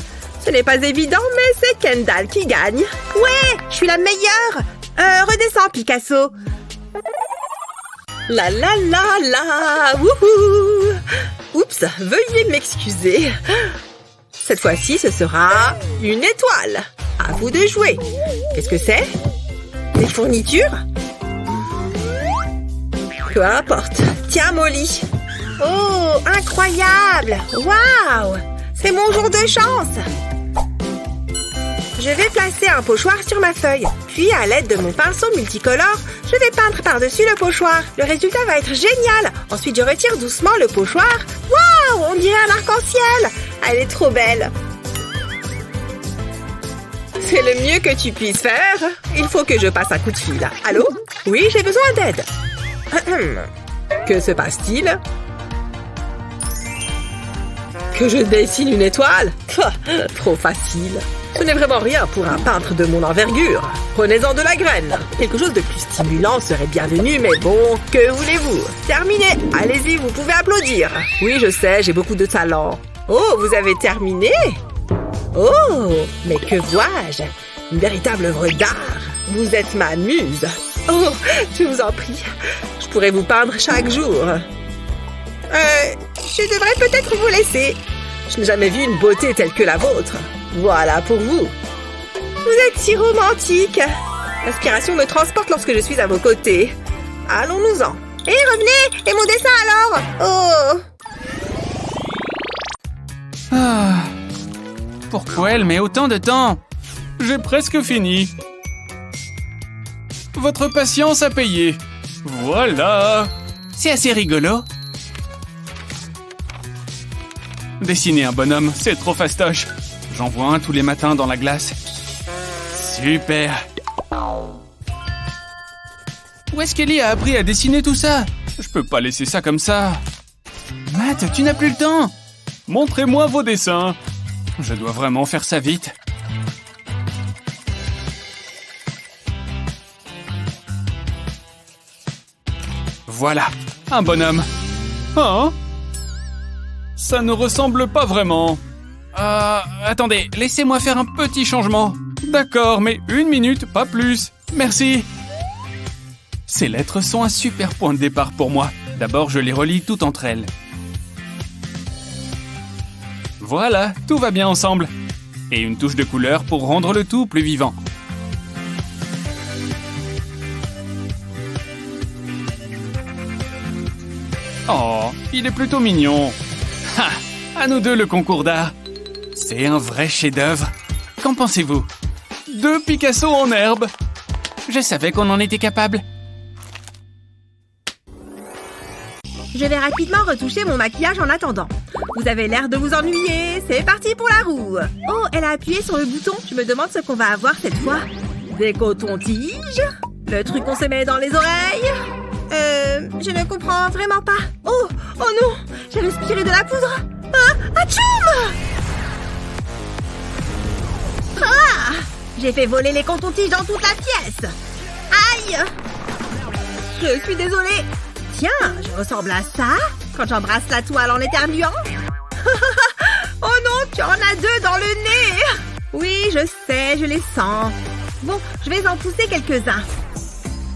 Ce n'est pas évident, mais c'est Kendall qui gagne. Ouais, je suis la meilleure. Redescends, Picasso. La la la la, wouhou! Oups, veuillez m'excuser. Cette fois-ci, ce sera une étoile. À vous de jouer. Qu'est-ce que c'est? Des fournitures? Peu importe. Tiens, Molly. Oh, incroyable! Waouh! C'est mon jour de chance! Je vais placer un pochoir sur ma feuille. Puis, à l'aide de mon pinceau multicolore, je vais peindre par-dessus le pochoir. Le résultat va être génial. Ensuite, je retire doucement le pochoir. Waouh! On dirait un arc-en-ciel. Elle est trop belle. C'est le mieux que tu puisses faire. Il faut que je passe un coup de fil. Allô? Oui, j'ai besoin d'aide. Que se passe-t-il? Que je dessine une étoile? Trop facile. Ce n'est vraiment rien pour un peintre de mon envergure. Prenez-en de la graine. Quelque chose de plus stimulant serait bienvenu, mais bon, que voulez-vous? Terminé. Allez-y, vous pouvez applaudir. Oui, je sais, j'ai beaucoup de talent. Oh, vous avez terminé? Oh, mais que vois-je? Une véritable œuvre d'art. Vous êtes ma muse. Oh, je vous en prie. Je pourrais vous peindre chaque jour. Je devrais peut-être vous laisser. Je n'ai jamais vu une beauté telle que la vôtre. Voilà pour vous. Vous êtes si romantique. L'inspiration me transporte lorsque je suis à vos côtés. Allons-nous-en. Et revenez. Et mon dessin alors? Oh. Ah. Pourquoi elle met autant de temps? J'ai presque fini. Votre patience a payé. Voilà. C'est assez rigolo. Dessiner un bonhomme, c'est trop fastoche. J'en vois un tous les matins dans la glace. Super. Où est-ce qu'Ellie a appris à dessiner tout ça? Je peux pas laisser ça comme ça. Matt, tu n'as plus le temps. Montrez-moi vos dessins. Je dois vraiment faire ça vite. Voilà, un bonhomme. Hein? Ça ne ressemble pas vraiment. Attendez, laissez-moi faire un petit changement. D'accord, mais 1 minute, pas plus. Merci. Ces lettres sont un super point de départ pour moi. D'abord, je les relis toutes entre elles. Voilà, tout va bien ensemble. Et une touche de couleur pour rendre le tout plus vivant. Oh, il est plutôt mignon. Ha! À nous deux le concours d'art. C'est un vrai chef-d'œuvre. Qu'en pensez-vous? 2 Picasso en herbe. Je savais qu'on en était capable. Je vais rapidement retoucher mon maquillage en attendant. Vous avez l'air de vous ennuyer. C'est parti pour la roue. Oh, elle a appuyé sur le bouton. Je me demande ce qu'on va avoir cette fois. Des cotons-tiges? Le truc qu'on se met dans les oreilles? Je ne comprends vraiment pas. Oh non, j'ai respiré de la poudre. Atchoum! Ah! J'ai fait voler les cotons-tiges dans toute la pièce. Aïe! Je suis désolée. Tiens, je ressemble à ça quand j'embrasse la toile en éternuant. Oh non, tu en as 2 dans le nez. Oui, je sais, je les sens. Bon, je vais en pousser quelques-uns.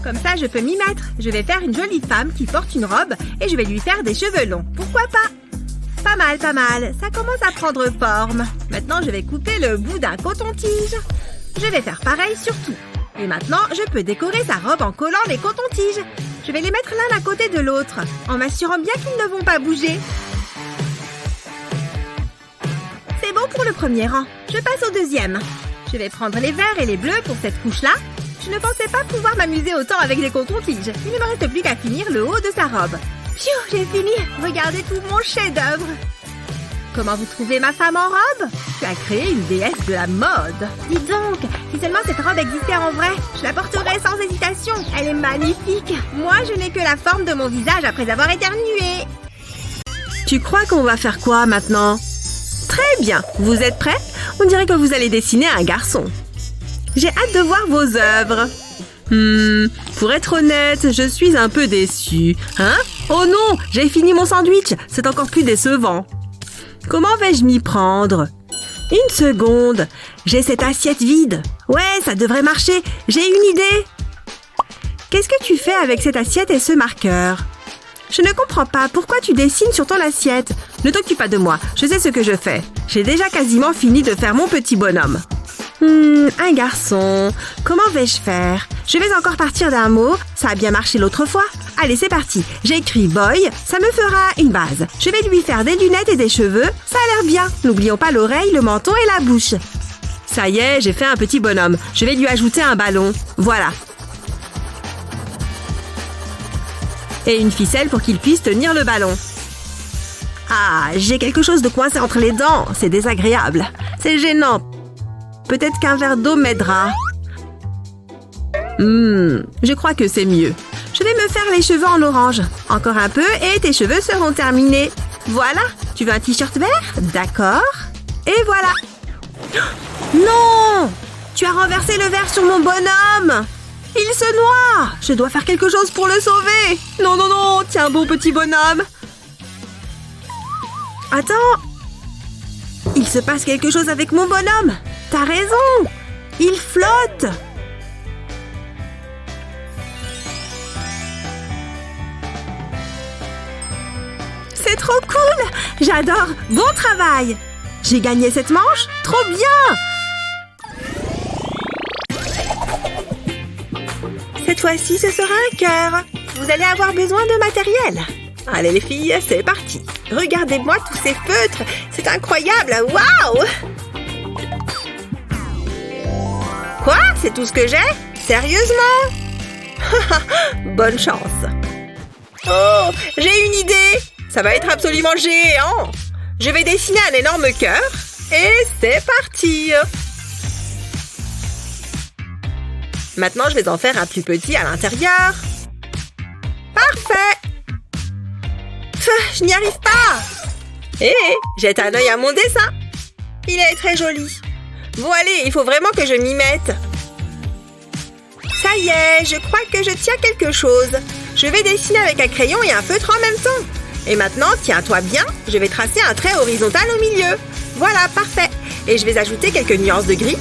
Comme ça, je peux m'y mettre. Je vais faire une jolie femme qui porte une robe et je vais lui faire des cheveux longs. Pourquoi pas? Pas mal, pas mal. Ça commence à prendre forme. Maintenant, je vais couper le bout d'un coton-tige. Je vais faire pareil sur tout. Et maintenant, je peux décorer sa robe en collant les cotons-tiges. Je vais les mettre l'un à côté de l'autre, en m'assurant bien qu'ils ne vont pas bouger. C'est bon pour le premier rang. Je passe au deuxième. Je vais prendre les verts et les bleus pour cette couche-là. Je ne pensais pas pouvoir m'amuser autant avec des cotons-tiges. Il ne me reste plus qu'à finir le haut de sa robe. Pfiou, j'ai fini. Regardez tout mon chef-d'œuvre. Comment vous trouvez ma femme en robe? Tu as créé une déesse de la mode. Dis donc, si seulement cette robe existait en vrai, je la porterais sans hésitation. Elle est magnifique. Moi, je n'ai que la forme de mon visage après avoir éternué. Tu crois qu'on va faire quoi maintenant? Très bien. Vous êtes prêts? On dirait que vous allez dessiner un garçon. J'ai hâte de voir vos œuvres. Pour être honnête, je suis un peu déçue. Hein? Oh non, j'ai fini mon sandwich. C'est encore plus décevant. Comment vais-je m'y prendre? Une seconde. J'ai cette assiette vide. Ouais, ça devrait marcher. J'ai une idée. Qu'est-ce que tu fais avec cette assiette et ce marqueur? Je ne comprends pas. Pourquoi tu dessines sur ton assiette? Ne t'occupe pas de moi. Je sais ce que je fais. J'ai déjà quasiment fini de faire mon petit bonhomme. Un garçon. Comment vais-je faire? Je vais encore partir d'un mot. Ça a bien marché l'autre fois. Allez, c'est parti. J'ai écrit boy. Ça me fera une base. Je vais lui faire des lunettes et des cheveux. Ça a l'air bien. N'oublions pas l'oreille, le menton et la bouche. Ça y est, j'ai fait un petit bonhomme. Je vais lui ajouter un ballon. Voilà. Et une ficelle pour qu'il puisse tenir le ballon. Ah, j'ai quelque chose de coincé entre les dents. C'est désagréable. C'est gênant. Peut-être qu'un verre d'eau m'aidera. Je crois que c'est mieux. Je vais me faire les cheveux en orange. Encore un peu et tes cheveux seront terminés. Voilà. Tu veux un t-shirt vert? D'accord. Et voilà. Non! Tu as renversé le verre sur mon bonhomme. Il se noie. Je dois faire quelque chose pour le sauver. Non, non, non. Tiens, bon petit bonhomme. Attends. Il se passe quelque chose avec mon bonhomme. T'as raison. Il flotte. C'est trop cool. J'adore. Bon travail. J'ai gagné cette manche. Trop bien. Cette fois-ci, ce sera un cœur. Vous allez avoir besoin de matériel. Allez les filles, c'est parti. Regardez-moi tous ces feutres. C'est incroyable. Waouh! Quoi? C'est tout ce que j'ai? Sérieusement? Bonne chance. Oh, j'ai une idée. Ça va être absolument géant. Je vais dessiner un énorme cœur. Et c'est parti. Maintenant, je vais en faire un plus petit à l'intérieur. Parfait. Je n'y arrive pas. Jette un œil à mon dessin. Il est très joli. Bon, allez, il faut vraiment que je m'y mette. Ça y est, je crois que je tiens quelque chose. Je vais dessiner avec un crayon et un feutre en même temps. Et maintenant, tiens-toi bien, je vais tracer un trait horizontal au milieu. Voilà, parfait. Et je vais ajouter quelques nuances de gris.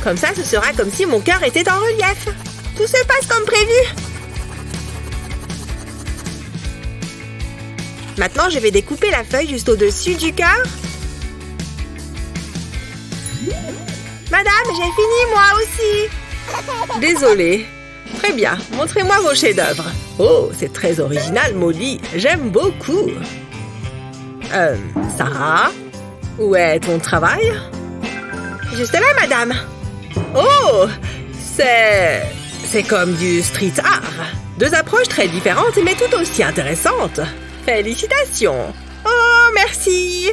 Comme ça, ce sera comme si mon cœur était en relief. Tout se passe comme prévu. Maintenant, je vais découper la feuille juste au-dessus du cœur. Madame, j'ai fini moi aussi. Désolée. Très bien, montrez-moi vos chefs-d'œuvre. Oh, c'est très original, Molly. J'aime beaucoup. Sarah, où est ton travail? Juste là, madame. Oh, c'est comme du street art. Deux approches très différentes, mais tout aussi intéressantes. Félicitations. Oh, merci.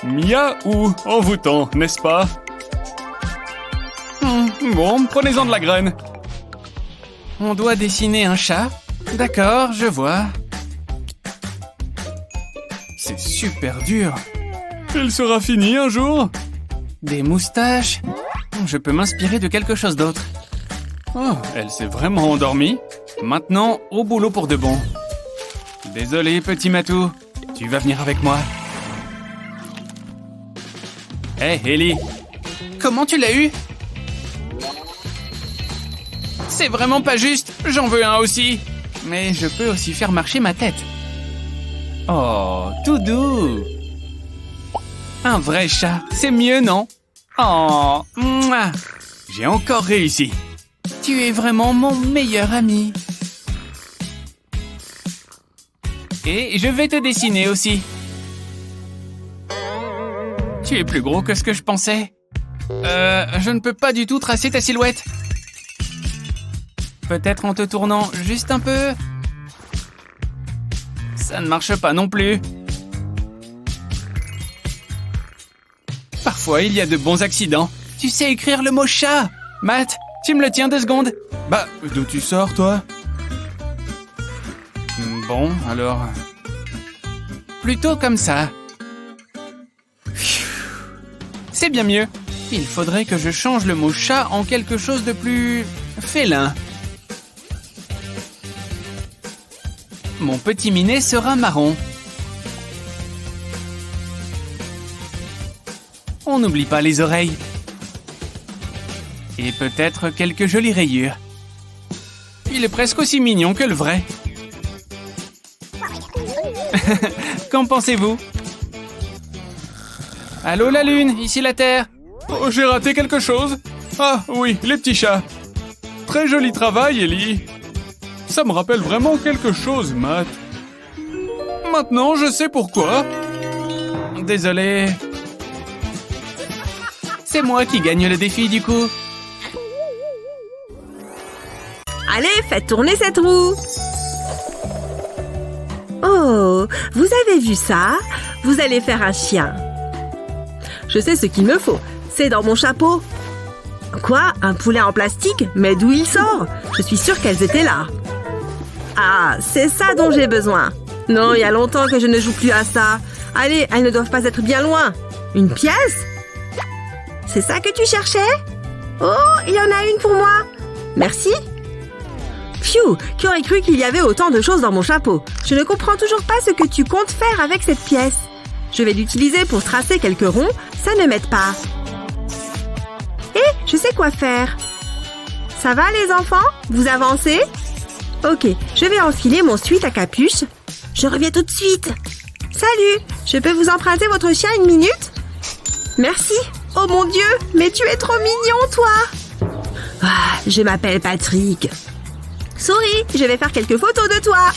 Miaou, envoûtant, n'est-ce pas? Bon, prenez-en de la graine. On doit dessiner un chat? D'accord, je vois. C'est super dur. Elle sera finie un jour? Des moustaches? Je peux m'inspirer de quelque chose d'autre. Oh, elle s'est vraiment endormie. Maintenant, au boulot pour de bon. Désolé, petit matou. Tu vas venir avec moi. Hé, Ellie. Comment tu l'as eu? C'est vraiment pas juste. J'en veux un aussi. Mais je peux aussi faire marcher ma tête. Oh, tout doux. Un vrai chat, c'est mieux, non? Oh, mouah. J'ai encore réussi. Tu es vraiment mon meilleur ami. Et je vais te dessiner aussi. Tu es plus gros que ce que je pensais. Je ne peux pas du tout tracer ta silhouette. Peut-être en te tournant juste un peu. Ça ne marche pas non plus. Parfois, il y a de bons accidents. Tu sais écrire le mot chat. Matt, tu me le tiens 2 secondes? Bah, d'où tu sors, toi? Bon, alors... Plutôt comme ça. C'est bien mieux. Il faudrait que je change le mot chat en quelque chose de plus... félin. Mon petit minet sera marron. On n'oublie pas les oreilles. Et peut-être quelques jolies rayures. Il est presque aussi mignon que le vrai. Qu'en pensez-vous? Allô la lune, ici la terre. Oh, j'ai raté quelque chose. Ah oui, les petits chats. Très joli travail, Ellie. Ça me rappelle vraiment quelque chose, Matt. Maintenant, je sais pourquoi. Désolé. C'est moi qui gagne le défi, du coup. Allez, faites tourner cette roue. Oh, vous avez vu ça? Vous allez faire un chien. Je sais ce qu'il me faut. C'est dans mon chapeau. Quoi? Un poulet en plastique? Mais d'où il sort? Je suis sûre qu'elles étaient là. Ah, c'est ça dont j'ai besoin. Non, il y a longtemps que je ne joue plus à ça. Allez, elles ne doivent pas être bien loin. Une pièce? C'est ça que tu cherchais? Oh, il y en a une pour moi. Merci. Phew, qui aurait cru qu'il y avait autant de choses dans mon chapeau? Je ne comprends toujours pas ce que tu comptes faire avec cette pièce. Je vais l'utiliser pour tracer quelques ronds, ça ne m'aide pas. Je sais quoi faire. Ça va les enfants? Vous avancez? Ok, je vais enfiler mon sweat à capuche. Je reviens tout de suite. Salut, je peux vous emprunter votre chien 1 minute? Merci. Oh mon Dieu, mais tu es trop mignon, toi. Ah, je m'appelle Patrick. Souris, je vais faire quelques photos de toi.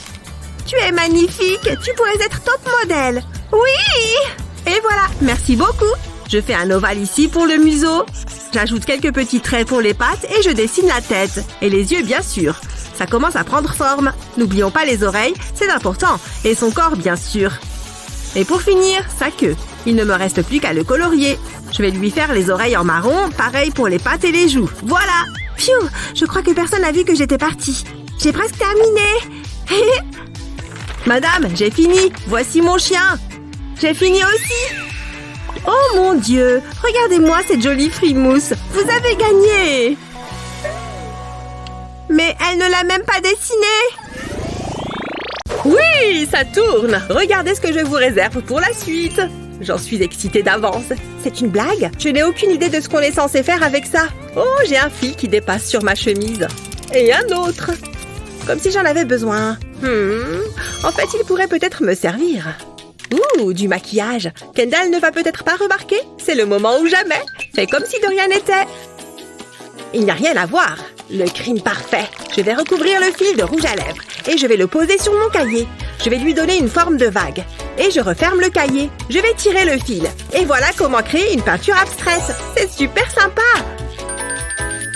Tu es magnifique, tu pourrais être top modèle. Oui! Et voilà, merci beaucoup. Je fais un ovale ici pour le museau. J'ajoute quelques petits traits pour les pattes et je dessine la tête. Et les yeux, bien sûr. Ça commence à prendre forme. N'oublions pas les oreilles, c'est important. Et son corps, bien sûr. Et pour finir, sa queue. Il ne me reste plus qu'à le colorier. Je vais lui faire les oreilles en marron, pareil pour les pattes et les joues. Voilà! Pfiou! Je crois que personne n'a vu que j'étais partie. J'ai presque terminé. Madame, j'ai fini. Voici mon chien. J'ai fini aussi. Oh mon Dieu! Regardez-moi cette jolie frimousse. Vous avez gagné. Mais elle ne l'a même pas dessinée. Oui, ça tourne. Regardez ce que je vous réserve pour la suite. J'en suis excitée d'avance. C'est une blague? Je n'ai aucune idée de ce qu'on est censé faire avec ça. Oh, j'ai un fil qui dépasse sur ma chemise. Et un autre. Comme si j'en avais besoin. En fait, il pourrait peut-être me servir. Ouh, du maquillage. Kendall ne va peut-être pas remarquer. C'est le moment ou jamais. Fais comme si de rien n'était. Il n'y a rien à voir. Le crime parfait. Je vais recouvrir le fil de rouge à lèvres et je vais le poser sur mon cahier. Je vais lui donner une forme de vague. Et je referme le cahier. Je vais tirer le fil. Et voilà comment créer une peinture abstraite. C'est super sympa.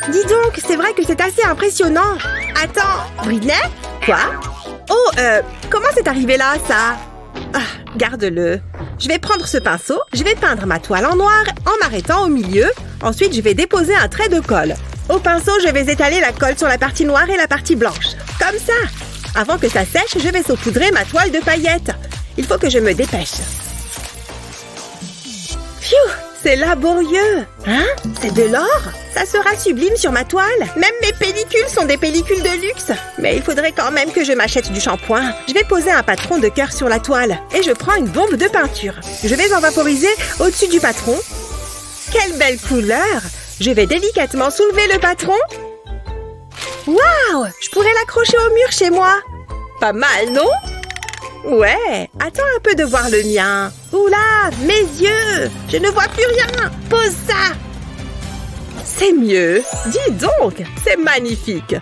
Dis donc, c'est vrai que c'est assez impressionnant. Attends, Britney? Quoi? Oh, comment c'est arrivé là, ça? Ah, garde-le. Je vais prendre ce pinceau, je vais peindre ma toile en noir en m'arrêtant au milieu. Ensuite, je vais déposer un trait de colle. Au pinceau, je vais étaler la colle sur la partie noire et la partie blanche. Comme ça. Avant que ça sèche, je vais saupoudrer ma toile de paillettes. Il faut que je me dépêche. Pfiou, c'est laborieux. Hein? C'est de l'or? Ça sera sublime sur ma toile. Même mes pellicules sont des pellicules de luxe. Mais il faudrait quand même que je m'achète du shampoing. Je vais poser un patron de cœur sur la toile. Et je prends une bombe de peinture. Je vais en vaporiser au-dessus du patron. Quelle belle couleur! Je vais délicatement soulever le patron. Waouh! Je pourrais l'accrocher au mur chez moi. Pas mal, non? Ouais, attends un peu de voir le mien. Oula, mes yeux! Je ne vois plus rien. Pose ça! C'est mieux. Dis donc, c'est magnifique.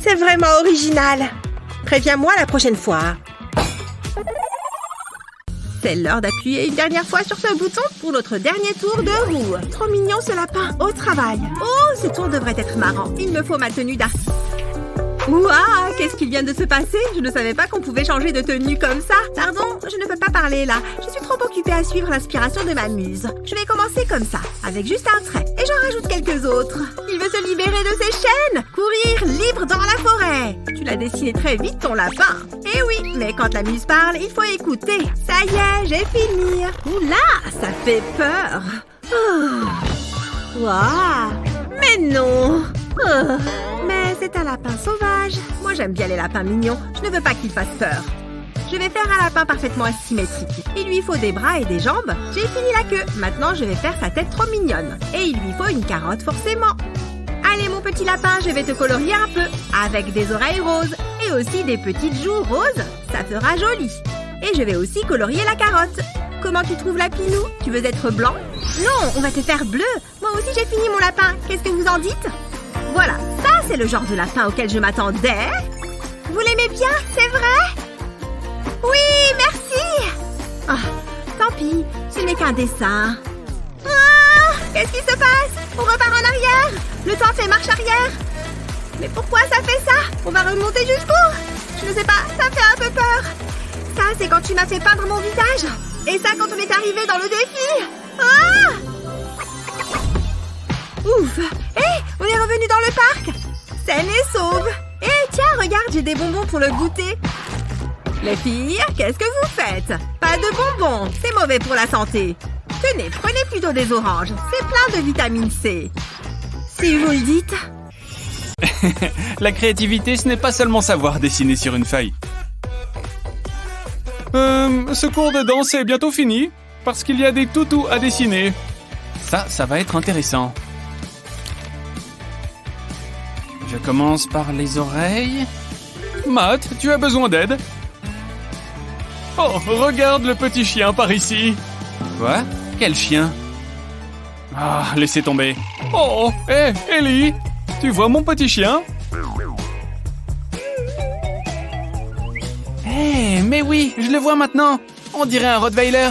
C'est vraiment original. Préviens-moi la prochaine fois. C'est l'heure d'appuyer une dernière fois sur ce bouton pour notre dernier tour de roue. Trop mignon ce lapin. Au travail. Oh, ce tour devrait être marrant. Il me faut ma tenue d'artiste. Ouah, qu'est-ce qui vient de se passer? Je ne savais pas qu'on pouvait changer de tenue comme ça. Pardon, je ne peux pas parler là. Je suis trop occupée à suivre l'inspiration de ma muse. Je vais commencer comme ça, avec juste un trait. Et j'en rajoute quelques autres. Il veut se libérer de ses chaînes. Courir libre dans la forêt. Tu l'as dessiné très vite, ton lapin. Eh oui, mais quand la muse parle, il faut écouter. Ça y est, j'ai fini. Oula, ça fait peur. Oh. Ouah. Mais non. Oh. Mais c'est un lapin sauvage. Moi, j'aime bien les lapins mignons. Je ne veux pas qu'il fasse peur. Je vais faire un lapin parfaitement asymétrique. Il lui faut des bras et des jambes. J'ai fini la queue. Maintenant, je vais faire sa tête trop mignonne. Et il lui faut une carotte forcément. Allez, mon petit lapin, je vais te colorier un peu. Avec des oreilles roses. Et aussi des petites joues roses. Ça fera joli. Et je vais aussi colorier la carotte. Comment tu trouves la pinou? Tu veux être blanc? Non, on va te faire bleu. Moi aussi, j'ai fini mon lapin. Qu'est-ce que vous en dites? Voilà, ça c'est le genre de lapin auquel je m'attendais. Vous l'aimez bien, c'est vrai? Oui, merci. Ah, tant pis, ce n'est qu'un dessin. Ah, qu'est-ce qui se passe? On repart en arrière. Le temps fait marche arrière. Mais pourquoi ça fait ça? On va remonter jusqu'où? Je ne sais pas, ça fait un peu peur. Ça, c'est quand tu m'as fait peindre mon visage. Et ça, quand on est arrivé dans le défi. Ah! Ouf! Hé! On est revenu dans le parc! Saine et sauve! Hé, tiens, regarde, j'ai des bonbons pour le goûter! Les filles, qu'est-ce que vous faites? Pas de bonbons! C'est mauvais pour la santé! Tenez, prenez plutôt des oranges! C'est plein de vitamine C! Si vous le dites! La créativité, ce n'est pas seulement savoir dessiner sur une feuille. Ce cours de danse est bientôt fini, parce qu'il y a des toutous à dessiner. Ça va être intéressant. Je commence par les oreilles. Matt, tu as besoin d'aide? Oh, regarde le petit chien par ici. Quoi? Quel chien? Ah, laissez tomber. Oh, hé, Ellie, tu vois mon petit chien? Hé, mais oui, je le vois maintenant. On dirait un Rottweiler.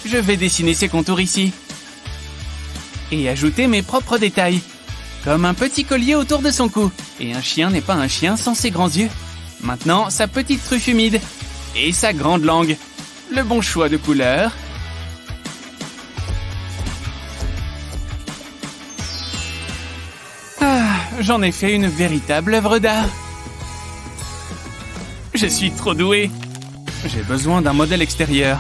Je vais dessiner ses contours ici. Et ajouter mes propres détails. Comme un petit collier autour de son cou. Et un chien n'est pas un chien sans ses grands yeux. Maintenant, sa petite truffe humide. Et sa grande langue. Le bon choix de couleurs. Ah, j'en ai fait une véritable œuvre d'art. Je suis trop doué. J'ai besoin d'un modèle extérieur.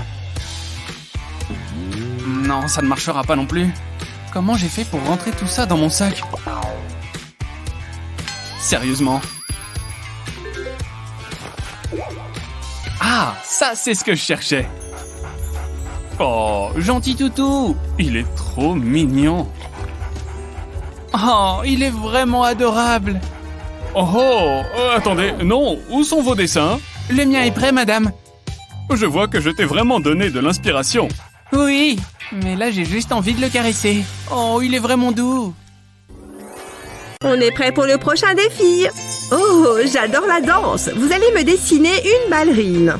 Non, ça ne marchera pas non plus. Comment j'ai fait pour rentrer tout ça dans mon sac? Sérieusement. Ah, ça c'est ce que je cherchais. Oh, gentil toutou. Il est trop mignon. Oh, il est vraiment adorable. Oh, attendez, non, où sont vos dessins? Le mien est prêt, madame. Je vois que je t'ai vraiment donné de l'inspiration. Oui, mais là j'ai juste envie de le caresser. Oh, il est vraiment doux. On est prêt pour le prochain défi. Oh, j'adore la danse. Vous allez me dessiner une ballerine.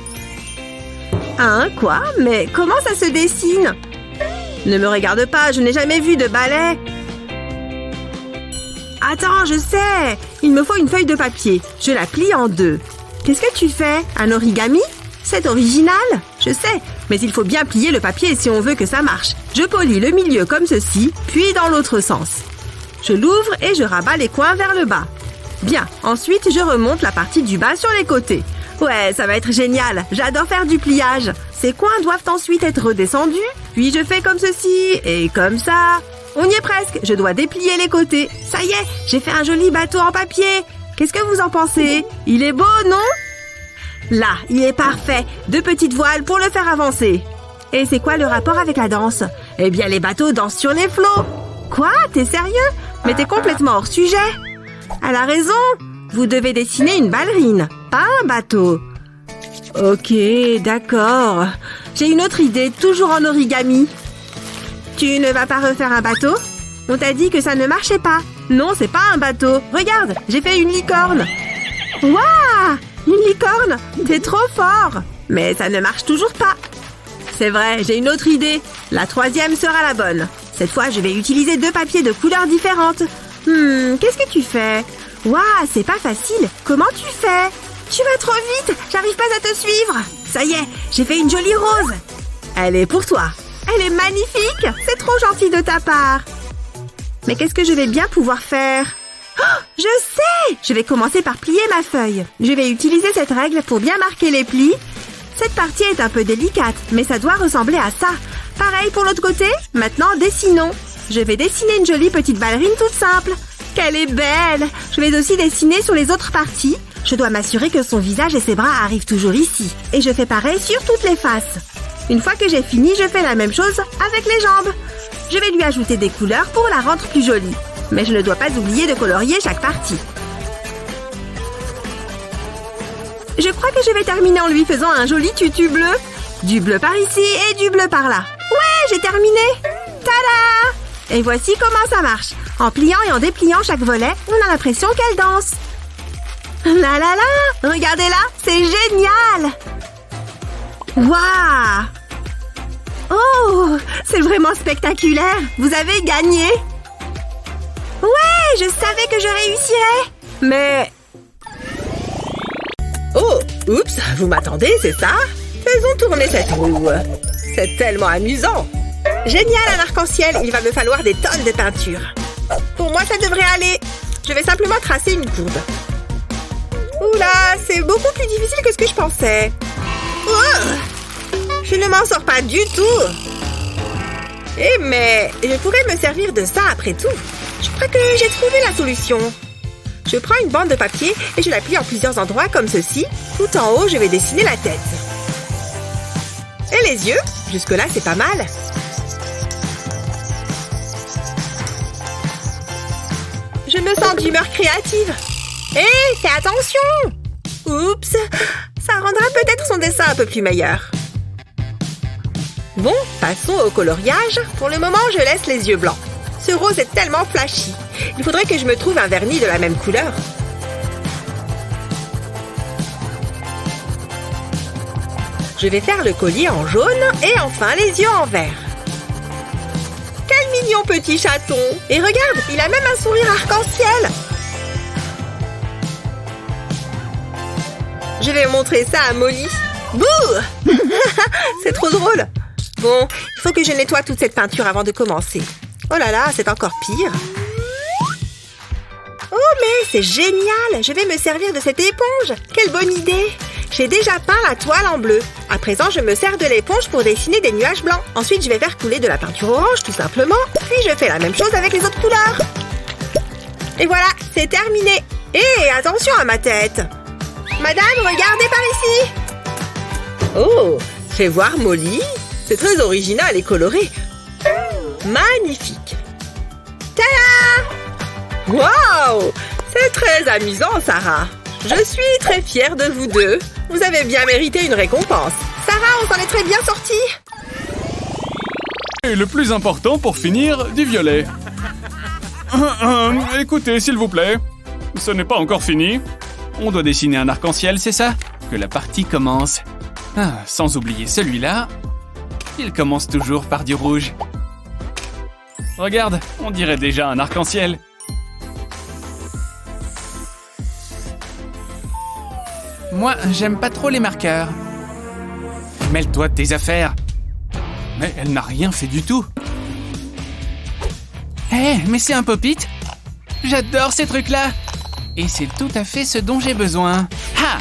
Hein, quoi? Mais comment ça se dessine? Ne me regarde pas, je n'ai jamais vu de ballet. Attends, je sais. Il me faut une feuille de papier. Je la plie en deux. Qu'est-ce que tu fais? Un origami? C'est original, je sais. Mais il faut bien plier le papier si on veut que ça marche. Je polis le milieu comme ceci, puis dans l'autre sens. Je l'ouvre et je rabats les coins vers le bas. Bien, ensuite je remonte la partie du bas sur les côtés. Ouais, ça va être génial. J'adore faire du pliage. Ces coins doivent ensuite être redescendus. Puis je fais comme ceci et comme ça. On y est presque. Je dois déplier les côtés. Ça y est, j'ai fait un joli bateau en papier. Qu'est-ce que vous en pensez? Il est beau, non? Là, il est parfait. 2 petites voiles pour le faire avancer. Et c'est quoi le rapport avec la danse? Eh bien, les bateaux dansent sur les flots. Quoi? T'es sérieux? Mais t'es complètement hors sujet. Elle a raison. Vous devez dessiner une ballerine, pas un bateau. Ok, d'accord. J'ai une autre idée, toujours en origami. Tu ne vas pas refaire un bateau? On t'a dit que ça ne marchait pas. Non, c'est pas un bateau. Regarde, j'ai fait une licorne. Waouh! Une licorne! T'es trop fort! Mais ça ne marche toujours pas. C'est vrai, j'ai une autre idée. La 3e sera la bonne. Cette fois, je vais utiliser 2 papiers de couleurs différentes. Qu'est-ce que tu fais? Waouh, c'est pas facile. Comment tu fais? Tu vas trop vite, j'arrive pas à te suivre. Ça y est, j'ai fait une jolie rose. Elle est pour toi. Elle est magnifique. C'est trop gentil de ta part. Mais qu'est-ce que je vais bien pouvoir faire? Oh, je sais! Je vais commencer par plier ma feuille. Je vais utiliser cette règle pour bien marquer les plis. Cette partie est un peu délicate, mais ça doit ressembler à ça. Pareil pour l'autre côté. Maintenant, dessinons. Je vais dessiner une jolie petite ballerine toute simple. Qu'elle est belle! Je vais aussi dessiner sur les autres parties. Je dois m'assurer que son visage et ses bras arrivent toujours ici. Et je fais pareil sur toutes les faces. Une fois que j'ai fini, je fais la même chose avec les jambes. Je vais lui ajouter des couleurs pour la rendre plus jolie. Mais je ne dois pas oublier de colorier chaque partie. Je crois que je vais terminer en lui faisant un joli tutu bleu. Du bleu par ici et du bleu par là. Ouais, j'ai terminé! Tada! Et voici comment ça marche. En pliant et en dépliant chaque volet, on a l'impression qu'elle danse. La la la! Regardez-la, c'est génial! Waouh! Oh! C'est vraiment spectaculaire! Vous avez gagné! Ouais! Je savais que je réussirais! Mais... Oh! Oups! Vous m'attendez, c'est ça? Faisons tourner cette roue. C'est tellement amusant! Génial, un arc-en-ciel! Il va me falloir des tonnes de peinture. Pour moi, ça devrait aller. Je vais simplement tracer une courbe. Oula, c'est beaucoup plus difficile que ce que je pensais. Je ne m'en sors pas du tout. Mais je pourrais me servir de ça après tout. Je crois que j'ai trouvé la solution. Je prends une bande de papier et je la plie en plusieurs endroits comme ceci. Tout en haut, je vais dessiner la tête. Et les yeux. Jusque-là, c'est pas mal. Je me sens d'humeur créative. Hé, fais attention! Oups, ça rendra peut-être son dessin un peu plus meilleur. Bon, passons au coloriage. Pour le moment, je laisse les yeux blancs. Ce rose est tellement flashy. Il faudrait que je me trouve un vernis de la même couleur. Je vais faire le collier en jaune et enfin les yeux en vert. Quel mignon petit chaton! Et regarde, il a même un sourire arc-en-ciel! Je vais montrer ça à Molly. Bouh! C'est trop drôle! Bon, il faut que je nettoie toute cette peinture avant de commencer. Oh là là, c'est encore pire. Oh mais c'est génial! Je vais me servir de cette éponge! Quelle bonne idée! J'ai déjà peint la toile en bleu. À présent, je me sers de l'éponge pour dessiner des nuages blancs. Ensuite, je vais faire couler de la peinture orange, tout simplement. Puis, je fais la même chose avec les autres couleurs. Et voilà, c'est terminé. Et attention à ma tête. Madame, regardez par ici. Oh, fais voir Molly. C'est très original et coloré. Magnifique. Tada! Waouh! C'est très amusant, Sarah. Je suis très fière de vous deux. Vous avez bien mérité une récompense. Sarah, on s'en est très bien sortis. Et le plus important pour finir, du violet. Écoutez, s'il vous plaît. Ce n'est pas encore fini. On doit dessiner un arc-en-ciel, c'est ça? Que la partie commence. Ah, sans oublier celui-là. Il commence toujours par du rouge. Regarde, on dirait déjà un arc-en-ciel. Moi, j'aime pas trop les marqueurs. Mêle-toi de tes affaires. Mais elle n'a rien fait du tout. Hé, mais c'est un pop-it. J'adore ces trucs-là. Et c'est tout à fait ce dont j'ai besoin. Ha!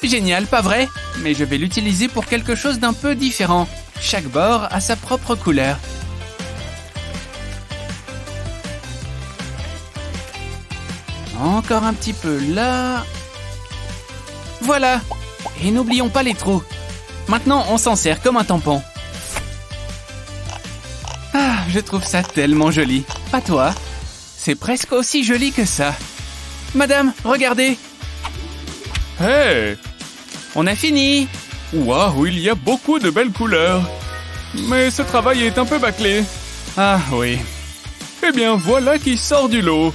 Génial, pas vrai? Mais je vais l'utiliser pour quelque chose d'un peu différent. Chaque bord a sa propre couleur. Encore un petit peu là. Voilà. Et n'oublions pas les trous. Maintenant, on s'en sert comme un tampon. Ah, je trouve ça tellement joli. Pas toi? C'est presque aussi joli que ça. Madame, regardez. Hey! On a fini. Waouh, il y a beaucoup de belles couleurs. Mais ce travail est un peu bâclé. Ah oui. Eh bien, voilà qui sort du lot.